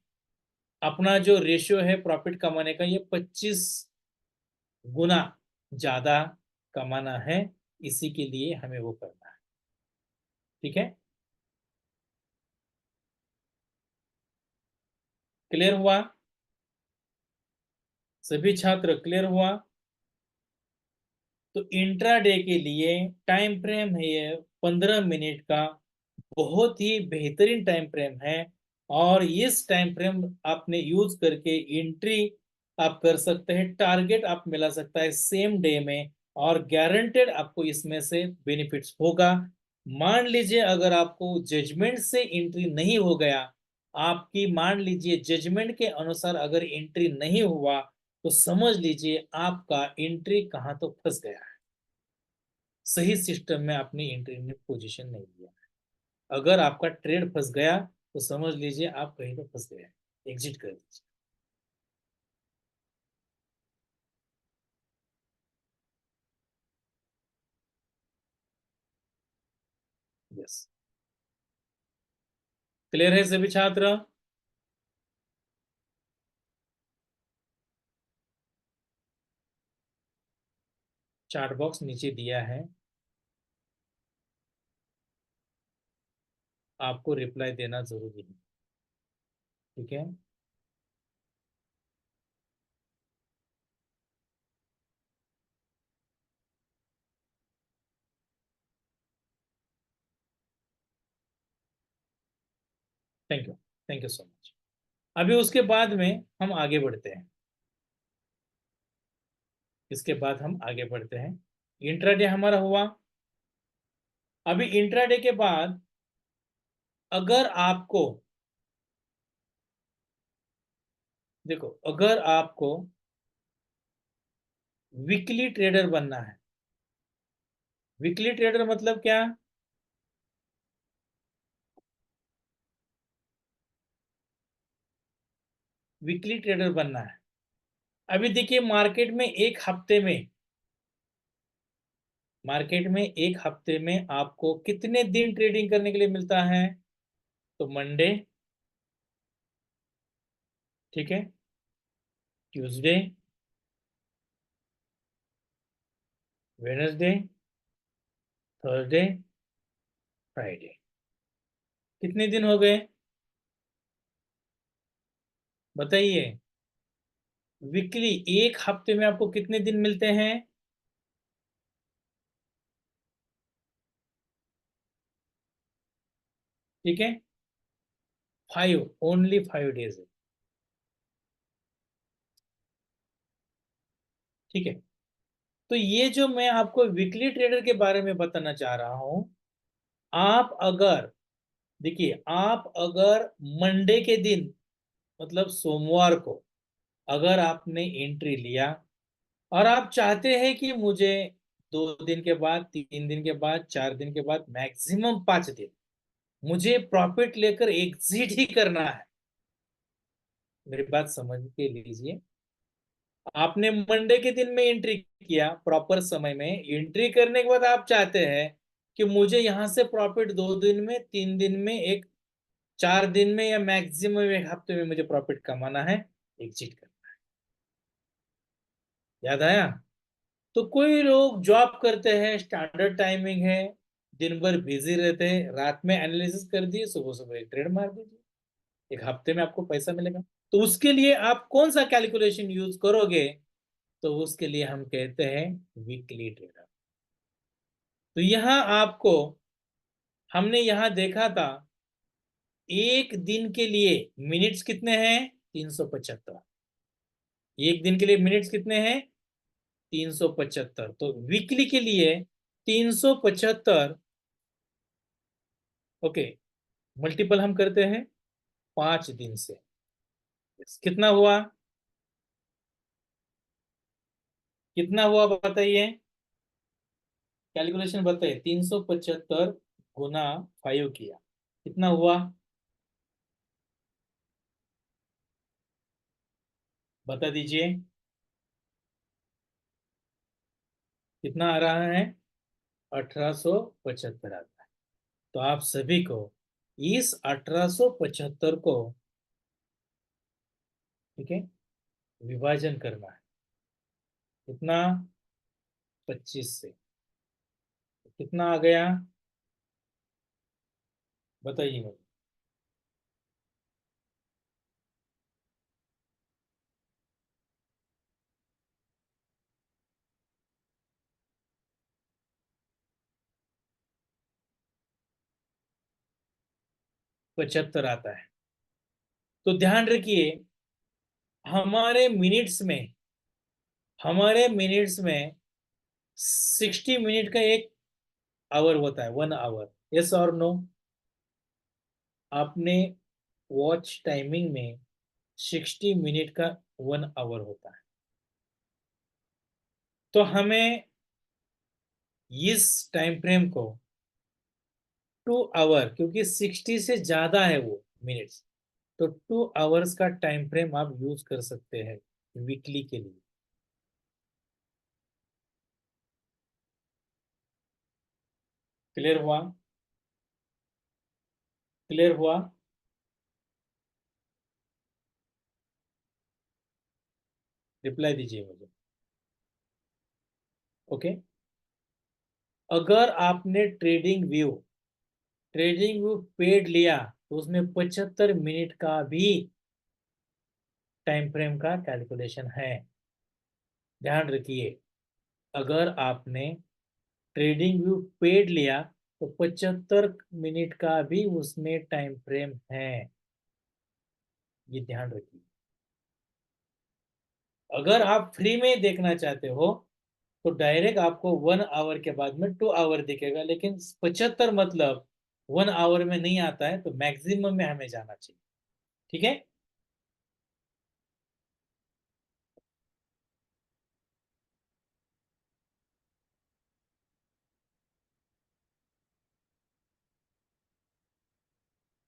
अपना जो रेशियो है प्रॉफिट कमाने का, ये 25 गुना ज्यादा कमाना है, इसी के लिए हमें वो करना है, ठीक है। क्लियर हुआ? सभी छात्र क्लियर हुआ? तो इंट्राडे के लिए टाइम फ्रेम है ये 15 मिनट का, बहुत ही बेहतरीन टाइम फ्रेम है। और इस टाइम फ्रेम आपने यूज करके एंट्री आप कर सकते हैं, टारगेट आप मिला सकता है सेम डे में, और गारंटेड आपको इसमें से बेनिफिट्स होगा। मान लीजिए अगर आपको जजमेंट से एंट्री नहीं हो गया, आपकी मान लीजिए जजमेंट के अनुसार अगर एंट्री नहीं हुआ, तो समझ लीजिए आपका एंट्री कहां तो फंस गया है, सही सिस्टम में आपने एंट्री में पोजीशन नहीं लिया। अगर आपका ट्रेड फंस गया तो समझ लीजिए आप कहीं पर फंस गए, एग्जिट कर दीजिए। यस, क्लियर है सभी छात्र? चार्ट बॉक्स नीचे दिया है, आपको रिप्लाई देना जरूरी है, ठीक है। Thank you, thank you so much. अभी उसके बाद में हम आगे बढ़ते हैं, इसके बाद हम आगे बढ़ते हैं। इंट्राडे हमारा हुआ। अभी इंट्राडे के बाद अगर आपको, देखो, अगर आपको वीकली ट्रेडर बनना है, वीकली ट्रेडर मतलब क्या? वीकली ट्रेडर बनना है। अभी देखिए मार्केट में एक हफ्ते में आपको कितने दिन ट्रेडिंग करने के लिए मिलता है? तो मंडे, ठीक है, ट्यूसडे, वेडनेसडे, थर्सडे, फ्राइडे। कितने दिन हो गए बताइए? वीकली एक हफ्ते में आपको कितने दिन मिलते हैं? ठीक है, 5, ओनली 5 डेज है, ठीक है। तो ये जो मैं आपको वीकली ट्रेडर के बारे में बताना चाह रहा हूं, आप अगर, देखिए, आप अगर मंडे के दिन, मतलब सोमवार को, अगर आपने एंट्री लिया और आप चाहते हैं कि मुझे 2 दिन के बाद, 3 दिन के बाद, 4 दिन के बाद, मैक्सिमम 5 दिन मुझे प्रॉफिट लेकर एग्जिट ही करना है, मेरी बात समझ के लीजिए। आपने मंडे के दिन में एंट्री किया, प्रॉपर समय में एंट्री करने के बाद आप चाहते हैं कि मुझे यहां से प्रॉफिट 2 दिन में, 3 दिन में, 4 दिन में, या मैक्सिमम एक हफ्ते में मुझे प्रॉफिट कमाना है, एग्जिट करना। याद आया? तो कोई लोग जॉब करते हैं, स्टैंडर्ड टाइमिंग है, दिन भर बिजी रहते हैं, रात में एनालिसिस कर दिए, सुबह सुबह एक ट्रेड मार दीजिए, एक हफ्ते में आपको पैसा मिलेगा। तो उसके लिए आप कौन सा कैलकुलेशन यूज करोगे? तो उसके लिए हम कहते हैं वीकली ट्रेडर। तो यहां आपको, हमने यहां देखा था एक दिन के लिए मिनट्स कितने हैं? 375। एक दिन के लिए मिनट्स कितने हैं? 375। तो वीकली के लिए 375, ओके, मल्टीपल हम करते हैं 5 दिन से। कितना हुआ? कितना हुआ बताइए, कैलकुलेशन बताइए। 375 गुना 5 किया, कितना हुआ? बता दीजिए, कितना आ रहा है? 1875 आता है। तो आप सभी को इस 1875 को, ठीक है, विभाजन करना है। कितना? 25 से। कितना आ गया बताइए मुझे। 75 आता है। तो ध्यान रखिए, हमारे मिनट्स में, हमारे मिनट्स में 60 मिनट का एक आवर होता है, 1 आवर। यस और नो? आपने वॉच टाइमिंग में 60 मिनट का 1 आवर होता है। तो हमें इस टाइम फ्रेम को 2 आवर, क्योंकि 60 से ज्यादा है वो मिनट्स, तो 2 आवर्स का टाइम फ्रेम आप यूज कर सकते हैं वीकली के लिए। क्लियर हुआ? क्लियर हुआ? रिप्लाई दीजिए मुझे। ओके। अगर आपने ट्रेडिंग व्यू पेड लिया, तो उसमें 75 मिनट का भी टाइम फ्रेम का कैलकुलेशन है। ध्यान रखिए, अगर आपने ट्रेडिंग व्यू पेड लिया तो 75 मिनट का भी उसमें टाइम फ्रेम है, ये ध्यान रखिए। अगर आप फ्री में देखना चाहते हो तो डायरेक्ट आपको 1 आवर के बाद में 2 आवर दिखेगा, लेकिन 75 मतलब 1 आवर में नहीं आता है, तो मैक्सिमम में हमें जाना चाहिए। ठीक है।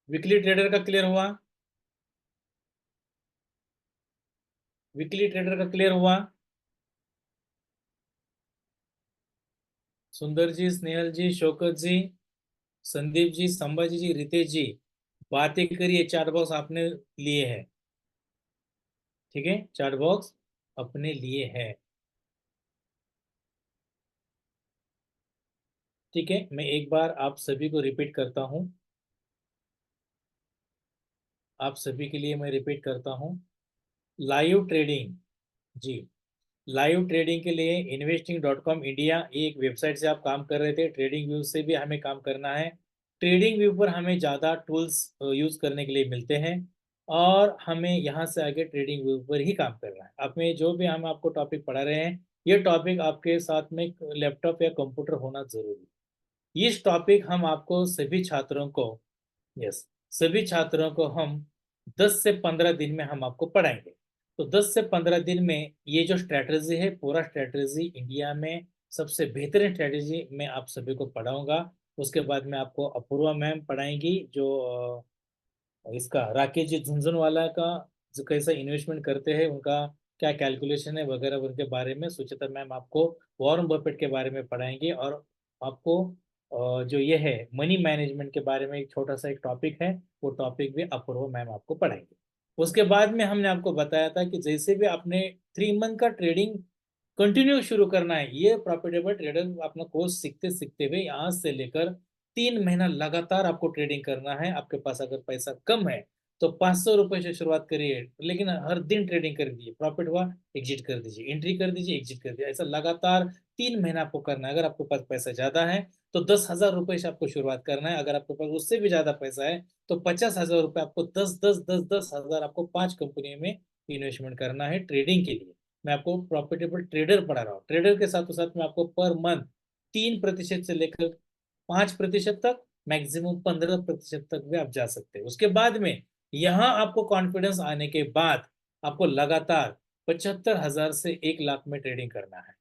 वीकली ट्रेडर का क्लियर हुआ? वीकली ट्रेडर का क्लियर हुआ? सुंदर जी, स्नेहल जी, शौकत जी, संदीप जी, संभाजी जी, रितेश जी, बातें करिए। चैट बॉक्स आपने लिए है, ठीक है, चैट बॉक्स अपने लिए है। ठीक है, मैं एक बार आप सभी को रिपीट करता हूं, आप सभी के लिए मैं रिपीट करता हूं। लाइव ट्रेडिंग, जी, लाइव ट्रेडिंग के लिए investing.com इंडिया, ये एक वेबसाइट से आप काम कर रहे थे। ट्रेडिंग व्यू से भी हमें काम करना है। ट्रेडिंग व्यू पर हमें ज़्यादा टूल्स यूज करने के लिए मिलते हैं, और हमें यहाँ से आगे ट्रेडिंग व्यू पर ही काम करना है। आप में जो भी हम आपको टॉपिक पढ़ा रहे हैं, ये टॉपिक आपके साथ में लैपटॉप या कंप्यूटर होना जरूरी है। इस टॉपिक हम आपको सभी छात्रों को, यस, सभी छात्रों को हम 10 से 15 दिन में हम आपको पढ़ाएंगे। तो 10 से 15 दिन में ये जो स्ट्रैटेजी है, पूरा स्ट्रैटेजी इंडिया में सबसे बेहतरीन स्ट्रैटेजी मैं आप सभी को पढ़ाऊंगा। उसके बाद में आपको अपूर्वा मैम पढ़ाएंगी, जो इसका राकेश जी झुंझुनवाला का, जो कैसा इन्वेस्टमेंट करते हैं, उनका क्या कैलकुलेशन है वगैरह, उनके बारे में सुचिता मैम आपको वॉरेन बफेट के बारे में पढ़ाएंगे। और आपको जो ये है मनी मैनेजमेंट के बारे में एक छोटा सा एक टॉपिक है, वो टॉपिक भी अपूर्व मैम आपको पढ़ाएंगे। उसके बाद में हमने आपको बताया था कि जैसे भी आपने 3 मंथ का ट्रेडिंग कंटिन्यू शुरू करना है। ये प्रॉफिटेबल ट्रेडर अपना कोर्स सीखते सीखते हुए यहाँ से लेकर 3 महीना लगातार आपको ट्रेडिंग करना है। आपके पास अगर पैसा कम है तो 500 रुपए से शुरुआत करिए, लेकिन हर दिन ट्रेडिंग कर दीजिए। प्रॉफिट हुआ एग्जिट कर दीजिए, एंट्री कर दीजिए, एग्जिट कर दीजिए। ऐसा लगातार 3 महीना आपको करना है। अगर आपके पास पैसा ज्यादा है तो 10,000 रुपए से आपको शुरुआत करना है। अगर आपके पास उससे भी ज्यादा पैसा है तो 50,000 रुपए आपको 10,000 आपको 5 कंपनियों में इन्वेस्टमेंट करना है ट्रेडिंग के लिए। मैं आपको प्रॉफिटेबल ट्रेडर पढ़ा रहा हूँ। ट्रेडर के साथ साथ मैं आपको पर मंथ 3% से लेकर 5% तक, मैक्सिमम 15% तक भी आप जा सकते हैं। उसके बाद में यहाँ आपको कॉन्फिडेंस आने के बाद आपको लगातार 75,000 से 1 लाख में ट्रेडिंग करना है।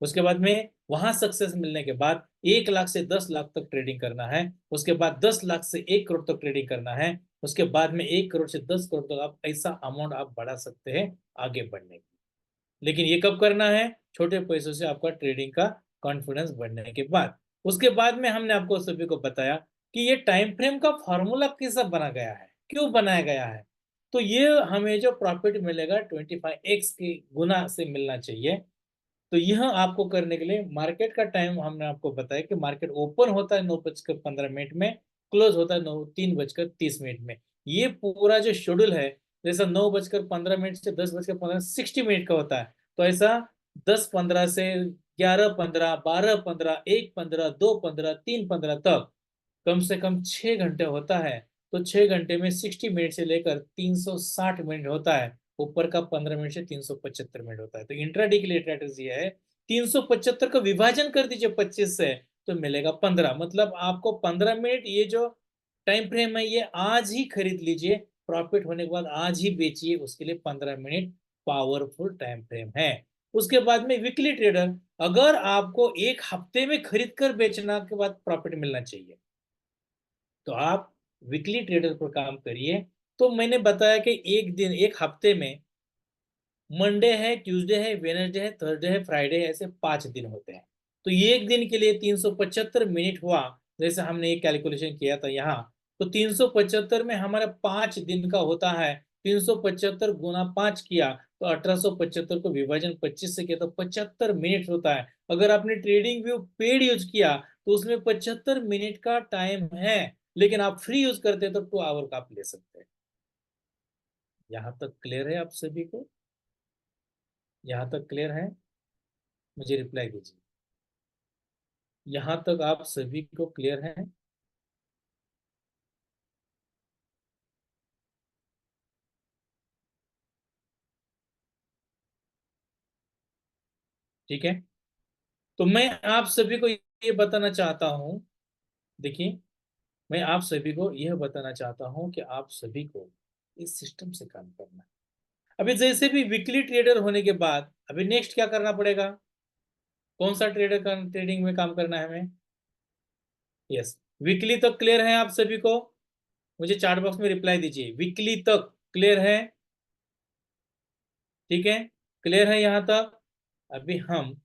उसके बाद में वहां सक्सेस मिलने के बाद 1 लाख से 10 लाख तक ट्रेडिंग करना है। उसके बाद 10 लाख से 1 करोड़ तक ट्रेडिंग करना है। उसके बाद में 1 करोड़ से 10 करोड़ तक आप ऐसा अमाउंट आप बढ़ा सकते हैं आगे बढ़ने की। लेकिन ये कब करना है? छोटे पैसों से आपका ट्रेडिंग का कॉन्फिडेंस बढ़ने के बाद। उसके बाद में हमने आपको सभी को बताया कि ये टाइम फ्रेम का फॉर्मूला कैसा बना गया है, क्यों बनाया गया है। तो ये हमें जो प्रॉफिट मिलेगा 25x के गुना से मिलना चाहिए। तो यह आपको करने के लिए मार्केट का टाइम हमने आपको बताया कि मार्केट ओपन होता है 9:15 में, क्लोज होता है 3:30 में। ये पूरा जो शेड्यूल है, जैसा 9:15 से 10:15 60 मिनट का होता है, तो ऐसा 10:15 से 11:15, 12:15, 1:15, 2:15, 3:15 तक कम से कम 6 घंटे होता है। तो 6 घंटे में 60 मिनट से लेकर 360 मिनट होता है। ऊपर का 15 मिनट से 375 मिनट होता है। तो इंट्राडे के लिए स्ट्रेटेजी है 375 का विभाजन कर दीजिए 25 से, तो मिलेगा 15। मतलब आपको 15 मिनट ये जो टाइम फ्रेम है ये आज ही खरीद लीजिए, प्रॉफिट होने के बाद आज ही बेचिए। उसके लिए 15 मिनट पावरफुल टाइम फ्रेम है। उसके बाद में वीकली ट्रेडर, अगर आपको एक हफ्ते में खरीद कर बेचना के बाद प्रॉफिट मिलना चाहिए तो आप वीकली ट्रेडर पर काम करिए। तो मैंने बताया कि एक दिन, एक हफ्ते में मंडे है, ट्यूसडे है, वेडनेसडे है, थर्सडे है, फ्राइडे है, ऐसे 5 दिन होते हैं। तो ये एक दिन के लिए 375 मिनट हुआ। जैसे हमने एक कैलकुलेशन किया था यहाँ, तो 375 में हमारा 5 दिन का होता है। 375 गुना 5 किया तो 1875 को विभाजन 25 से किया तो 75 मिनट होता है। अगर आपने ट्रेडिंग व्यू पेड यूज किया तो उसमें 75 मिनट का टाइम है, लेकिन आप फ्री यूज करते हैं तो 2 आवर का आप ले सकते हैं। यहाँ तक क्लियर है आप सभी को? यहाँ तक क्लियर है? मुझे रिप्लाई दीजिए। यहाँ तक आप सभी को क्लियर है? ठीक है। तो मैं आप सभी को ये बताना चाहता हूँ, देखिए, मैं आप सभी को यह बताना चाहता हूँ कि आप सभी को इस सिस्टम से काम करना है। अभी जैसे भी वीकली ट्रेडर होने के बाद अभी नेक्स्ट क्या करना पड़ेगा? कौन सा ट्रेडर का ट्रेडिंग में काम करना है हमें? यस, वीकली तक क्लियर है आप सभी को? मुझे चार्ट बॉक्स में रिप्लाई दीजिए, वीकली तक क्लियर है? ठीक है, क्लियर है यहाँ तक? अभी हम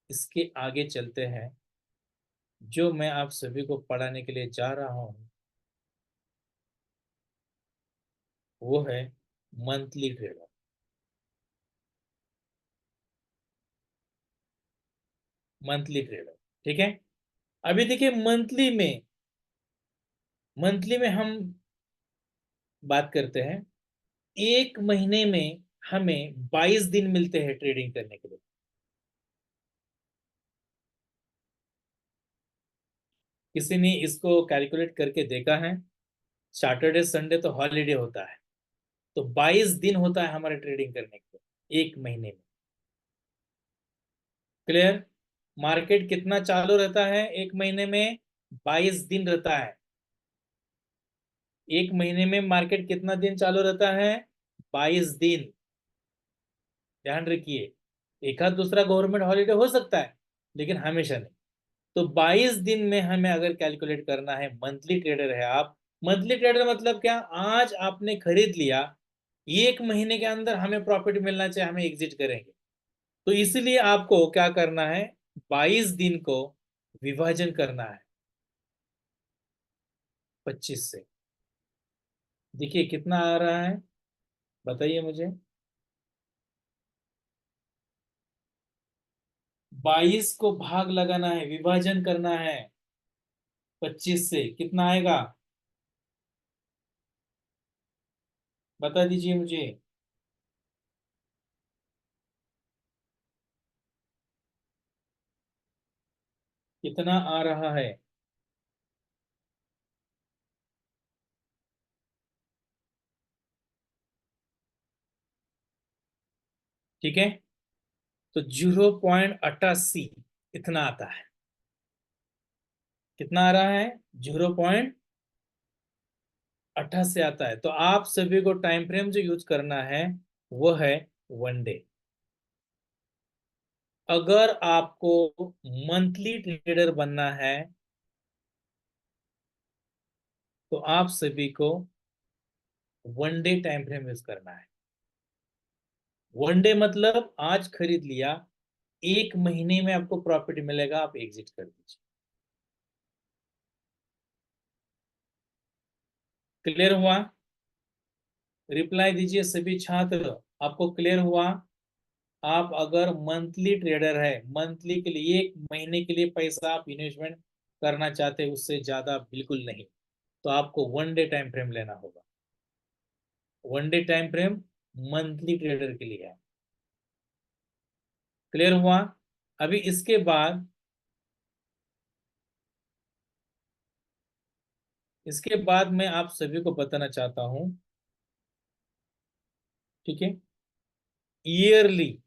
इसके आगे चलते हैं। जो मैं आप सभी को पढ़ाने के लिए जा रहा हूं वो है मंथली ट्रेडर। मंथली ट्रेडर, ठीक है। अभी देखिए, मंथली में हम बात करते हैं। एक महीने में हमें 22 दिन मिलते हैं ट्रेडिंग करने के लिए। किसी ने इसको कैलकुलेट करके देखा है? सैटरडे संडे तो हॉलीडे होता है, तो 22 दिन होता है हमारे ट्रेडिंग करने के लिए एक महीने में। क्लियर? मार्केट कितना चालू रहता है एक महीने में? 22 दिन रहता है। एक महीने में मार्केट कितना दिन चालू रहता है? 22 दिन। ध्यान रखिए, एक आध दूसरा गवर्नमेंट हॉलीडे हो सकता है, लेकिन हमेशा नहीं। तो 22 दिन में हमें अगर कैलकुलेट करना है, मंथली ट्रेडर है आप। मंथली ट्रेडर मतलब क्या? आज आपने खरीद लिया, एक महीने के अंदर हमें प्रॉफिट मिलना चाहिए, हमें एग्जिट करेंगे। तो इसलिए आपको क्या करना है? 22 दिन को विभाजन करना है 25 से। देखिए कितना आ रहा है, बताइए मुझे। 22 को भाग लगाना है, विभाजन करना है 25 से, कितना आएगा बता दीजिए मुझे। कितना आ रहा है? ठीक है, तो 0.88 इतना आता है। कितना आ रहा है? 0.88 आता है। तो आप सभी को टाइम फ्रेम जो यूज करना है वो है 1 डे। अगर आपको मंथली ट्रेडर बनना है तो आप सभी को 1 डे टाइम फ्रेम यूज करना है। 1 डे मतलब आज खरीद लिया, 1 महीने में आपको प्रॉफिट मिलेगा, आप एग्जिट कर दीजिए। क्लियर हुआ? रिप्लाई दीजिए सभी छात्र, आपको क्लियर हुआ? आप अगर मंथली ट्रेडर है, मंथली के लिए 1 महीने के लिए पैसा आप इन्वेस्टमेंट करना चाहते हैं, उससे ज्यादा बिल्कुल नहीं, तो आपको 1 डे टाइम फ्रेम लेना होगा। 1 day time frame monthly trader के लिए है। क्लियर हुआ? अभी इसके बाद मैं आप सभी को बताना चाहता हूं, ठीक है, ईयरली।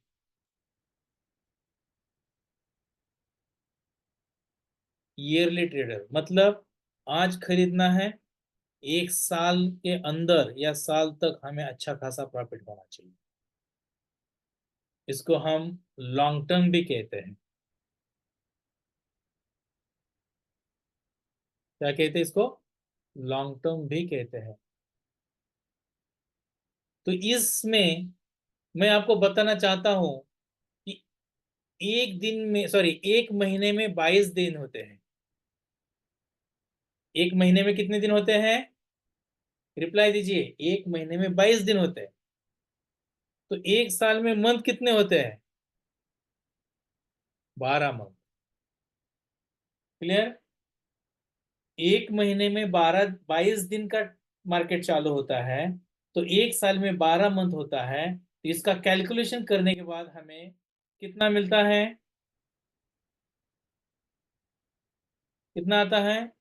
ईयरली ट्रेडर मतलब आज खरीदना है, 1 साल के अंदर या साल तक हमें अच्छा खासा प्रॉफिट होना चाहिए। इसको हम लॉन्ग टर्म भी कहते हैं। क्या कहते हैं इसको? लॉन्ग टर्म भी कहते हैं। तो इसमें मैं आपको बताना चाहता हूं कि एक दिन में, सॉरी, 1 महीने में 22 दिन होते हैं। 1 महीने में कितने दिन होते हैं? रिप्लाई दीजिए। 1 महीने में 22 दिन होते हैं। तो 1 साल में मंथ कितने होते हैं? 12 मंथ। क्लियर? 1 महीने में 22 दिन का मार्केट चालू होता है, तो 1 साल में 12 मंथ होता है। तो इसका कैलकुलेशन करने के बाद हमें कितना मिलता है? कितना आता है?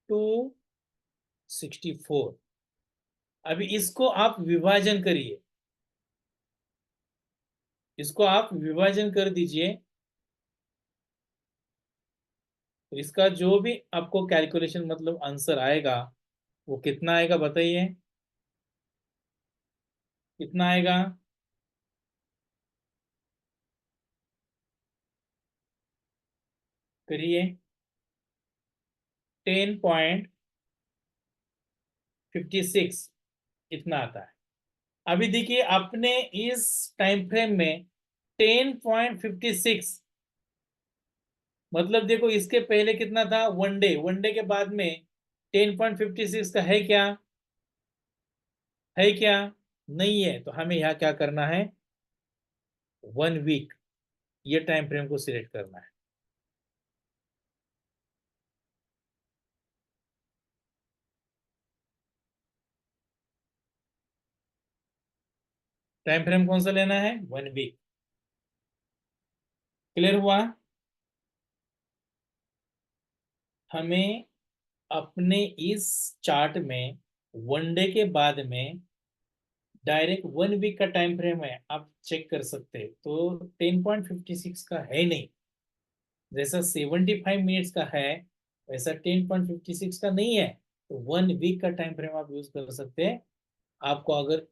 264। अभी इसको आप विभाजन करिए, इसको आप विभाजन कर दीजिए, तो इसका जो भी आपको कैलकुलेशन मतलब आंसर आएगा वो कितना आएगा बताइए? कितना आएगा? करिए। 10.56 इतना आता है। अभी देखिए अपने इस टाइम फ्रेम में 10.56 मतलब देखो, इसके पहले कितना था? 1 डे। 1 डे के बाद में 10.56 का है क्या? है क्या? नहीं है। तो हमें यहाँ क्या करना है? 1 वीक, ये टाइम फ्रेम को सिलेक्ट करना है। टाइम फ्रेम कौन सा लेना है? 1 वीक। क्लियर हुआ? हमें अपने इस चार्ट में 1 डे के बाद में डायरेक्ट 1 वीक का टाइम फ्रेम है, आप चेक कर सकते हैं, तो 10.56 का है नहीं। जैसा 75 मिनट्स का है वैसा 10.56 का नहीं है। तो 1 वीक का टाइम फ्रेम आप यूज कर सकते हैं। आपको अगर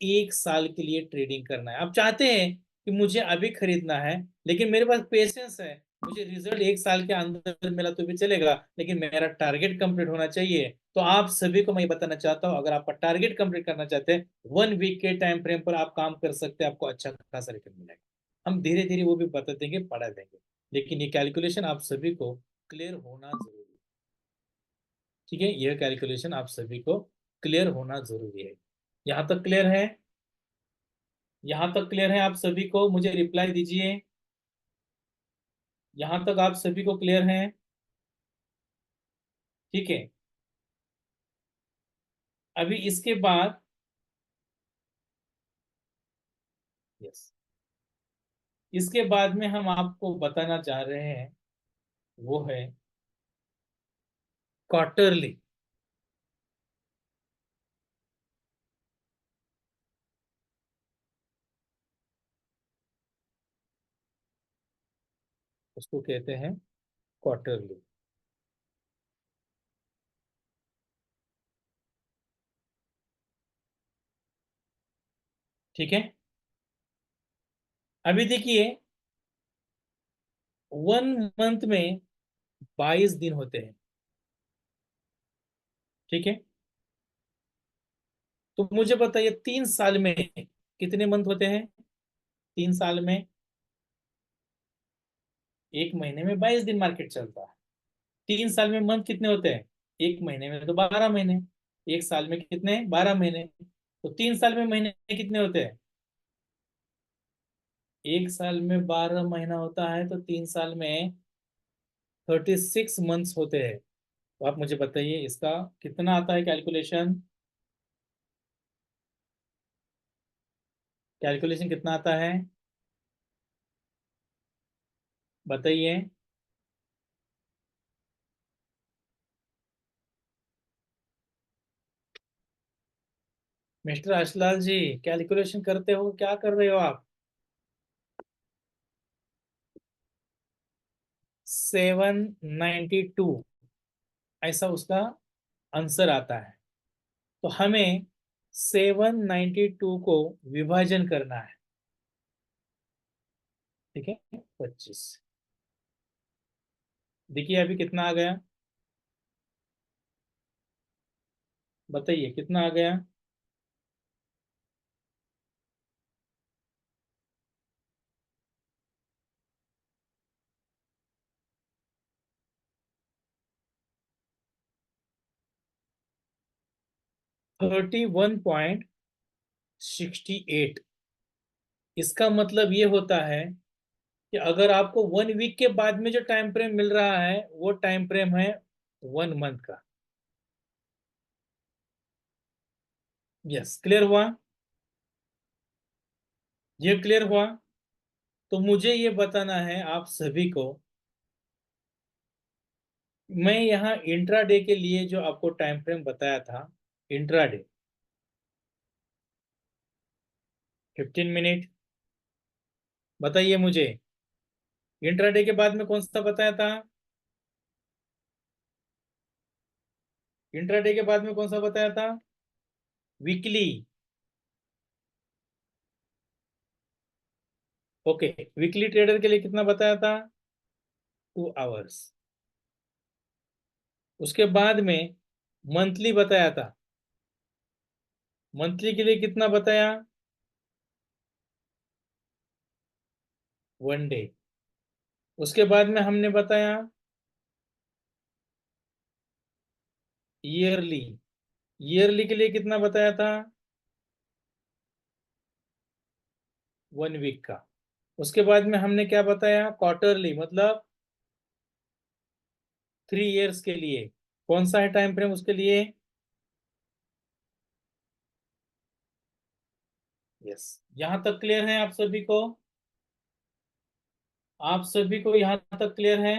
1 साल के लिए ट्रेडिंग करना है, आप चाहते हैं कि मुझे अभी खरीदना है लेकिन मेरे पास पेशेंस है, मुझे रिजल्ट 1 साल के अंदर मिला तो भी चलेगा, लेकिन मेरा टारगेट कंप्लीट होना चाहिए, तो आप सभी को मैं बताना चाहता हूं, अगर आपका टारगेट कंप्लीट करना चाहते हैं 1 वीक के टाइम फ्रेम पर आप काम कर सकते हैं, आपको अच्छा खासा रिटर्न मिलेगा। हम धीरे धीरे वो भी बता देंगे, पढ़ा देंगे, लेकिन ये कैलकुलेशन आप सभी को क्लियर होना जरूरी है। ठीक है, यह कैलकुलेशन आप सभी को क्लियर होना जरूरी है। यहां तक क्लियर है? यहां तक क्लियर है आप सभी को? मुझे रिप्लाई दीजिए। यहां तक आप सभी को क्लियर है? ठीक है। अभी इसके बाद, यस, इसके बाद में हम आपको बताना चाह रहे हैं वो है क्वार्टरली। उसको कहते हैं क्वार्टरली। ठीक है। अभी देखिए, 1 मंथ में 22 दिन होते हैं। ठीक है। तो मुझे बताइए 3 साल में कितने मंथ होते हैं? 3 साल में, एक महीने में 22 दिन मार्केट चलता है। 3 साल में मंथ कितने होते हैं? एक महीने में तो 12 महीने। एक साल में कितने? 12 महीने। तो 3 साल में महीने कितने होते हैं? एक साल में 12 महीना होता है, तो 3 साल में 36 मंथ्स होते हैं। तो आप मुझे बताइए इसका कितना आता है कैलकुलेशन? कैलकुलेशन कितना आता है बताइए। मिस्टर आशलाल जी, कैलकुलेशन करते हो, क्या कर रहे हो आप? 792 ऐसा उसका आंसर आता है। तो हमें 792 को विभाजन करना है। ठीक है, 25। देखिए अभी कितना आ गया, बताइए कितना आ गया? $31.68। इसका मतलब ये होता है कि अगर आपको 1 वीक के बाद में जो टाइम फ्रेम मिल रहा है वो टाइम फ्रेम है 1 मंथ का। यस, क्लियर हुआ? ये क्लियर हुआ? तो मुझे ये बताना है आप सभी को, मैं यहाँ इंट्राडे के लिए जो आपको टाइम फ्रेम बताया था, इंट्राडे 15 मिनट, बताइए मुझे इंट्राडे के बाद में कौन सा बताया था? इंट्राडे के बाद में कौन सा बताया था? वीकली। ओके, वीकली ट्रेडर के लिए कितना बताया था? 2 आवर्स। उसके बाद में मंथली बताया था, मंथली के लिए कितना बताया? 1 डे। उसके बाद में हमने बताया ईयरली। ईयरली के लिए कितना बताया था? 1 वीक का। उसके बाद में हमने क्या बताया? क्वार्टरली, मतलब 3 इयर्स के लिए। कौन सा है टाइम फ्रेम उसके लिए? यस, यहां तक क्लियर है आप सभी को? आप सभी को यहां तक क्लियर है?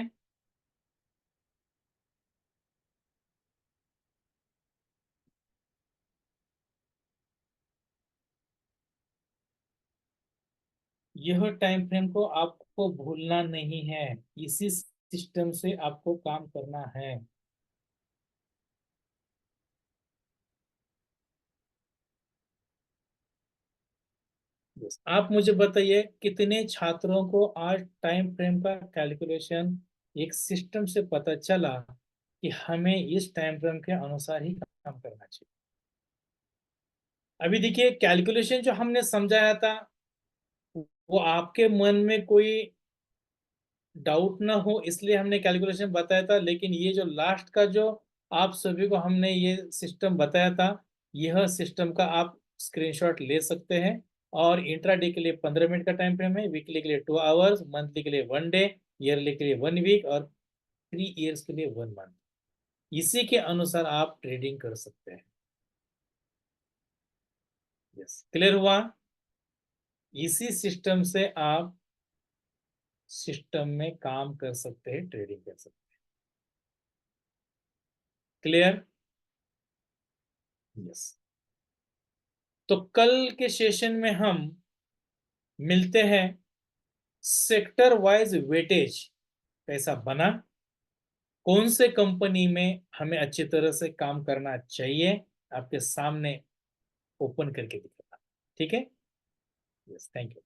यह टाइम फ्रेम को आपको भूलना नहीं है, इसी सिस्टम से आपको काम करना है। Yes. आप मुझे बताइए कितने छात्रों को आज टाइम फ्रेम का कैलकुलेशन एक सिस्टम से पता चला कि हमें इस टाइम फ्रेम के अनुसार ही काम करना चाहिए। अभी देखिए कैलकुलेशन जो हमने समझाया था वो आपके मन में कोई डाउट ना हो इसलिए हमने कैलकुलेशन बताया था, लेकिन ये जो लास्ट का जो आप सभी को हमने ये सिस्टम बताया था, यह सिस्टम का आप स्क्रीनशॉट ले सकते हैं। और इंट्राडे के लिए 15 मिनट का टाइम फ्रेम है, वीकली के लिए 2 आवर्स, मंथली के लिए 1 डे, ईयरली के लिए 1 वीक और 3 इयर्स के लिए 1 मंथ। इसी के अनुसार आप ट्रेडिंग कर सकते हैं। यस, क्लियर हुआ? इसी सिस्टम से आप सिस्टम में काम कर सकते हैं, ट्रेडिंग कर सकते हैं। क्लियर? यस। तो कल के सेशन में हम मिलते हैं, सेक्टर वाइज वेटेज कैसा बना, कौन से कंपनी में हमें अच्छी तरह से काम करना चाहिए, आपके सामने ओपन करके दिखाना। ठीक है? Yes, thank you.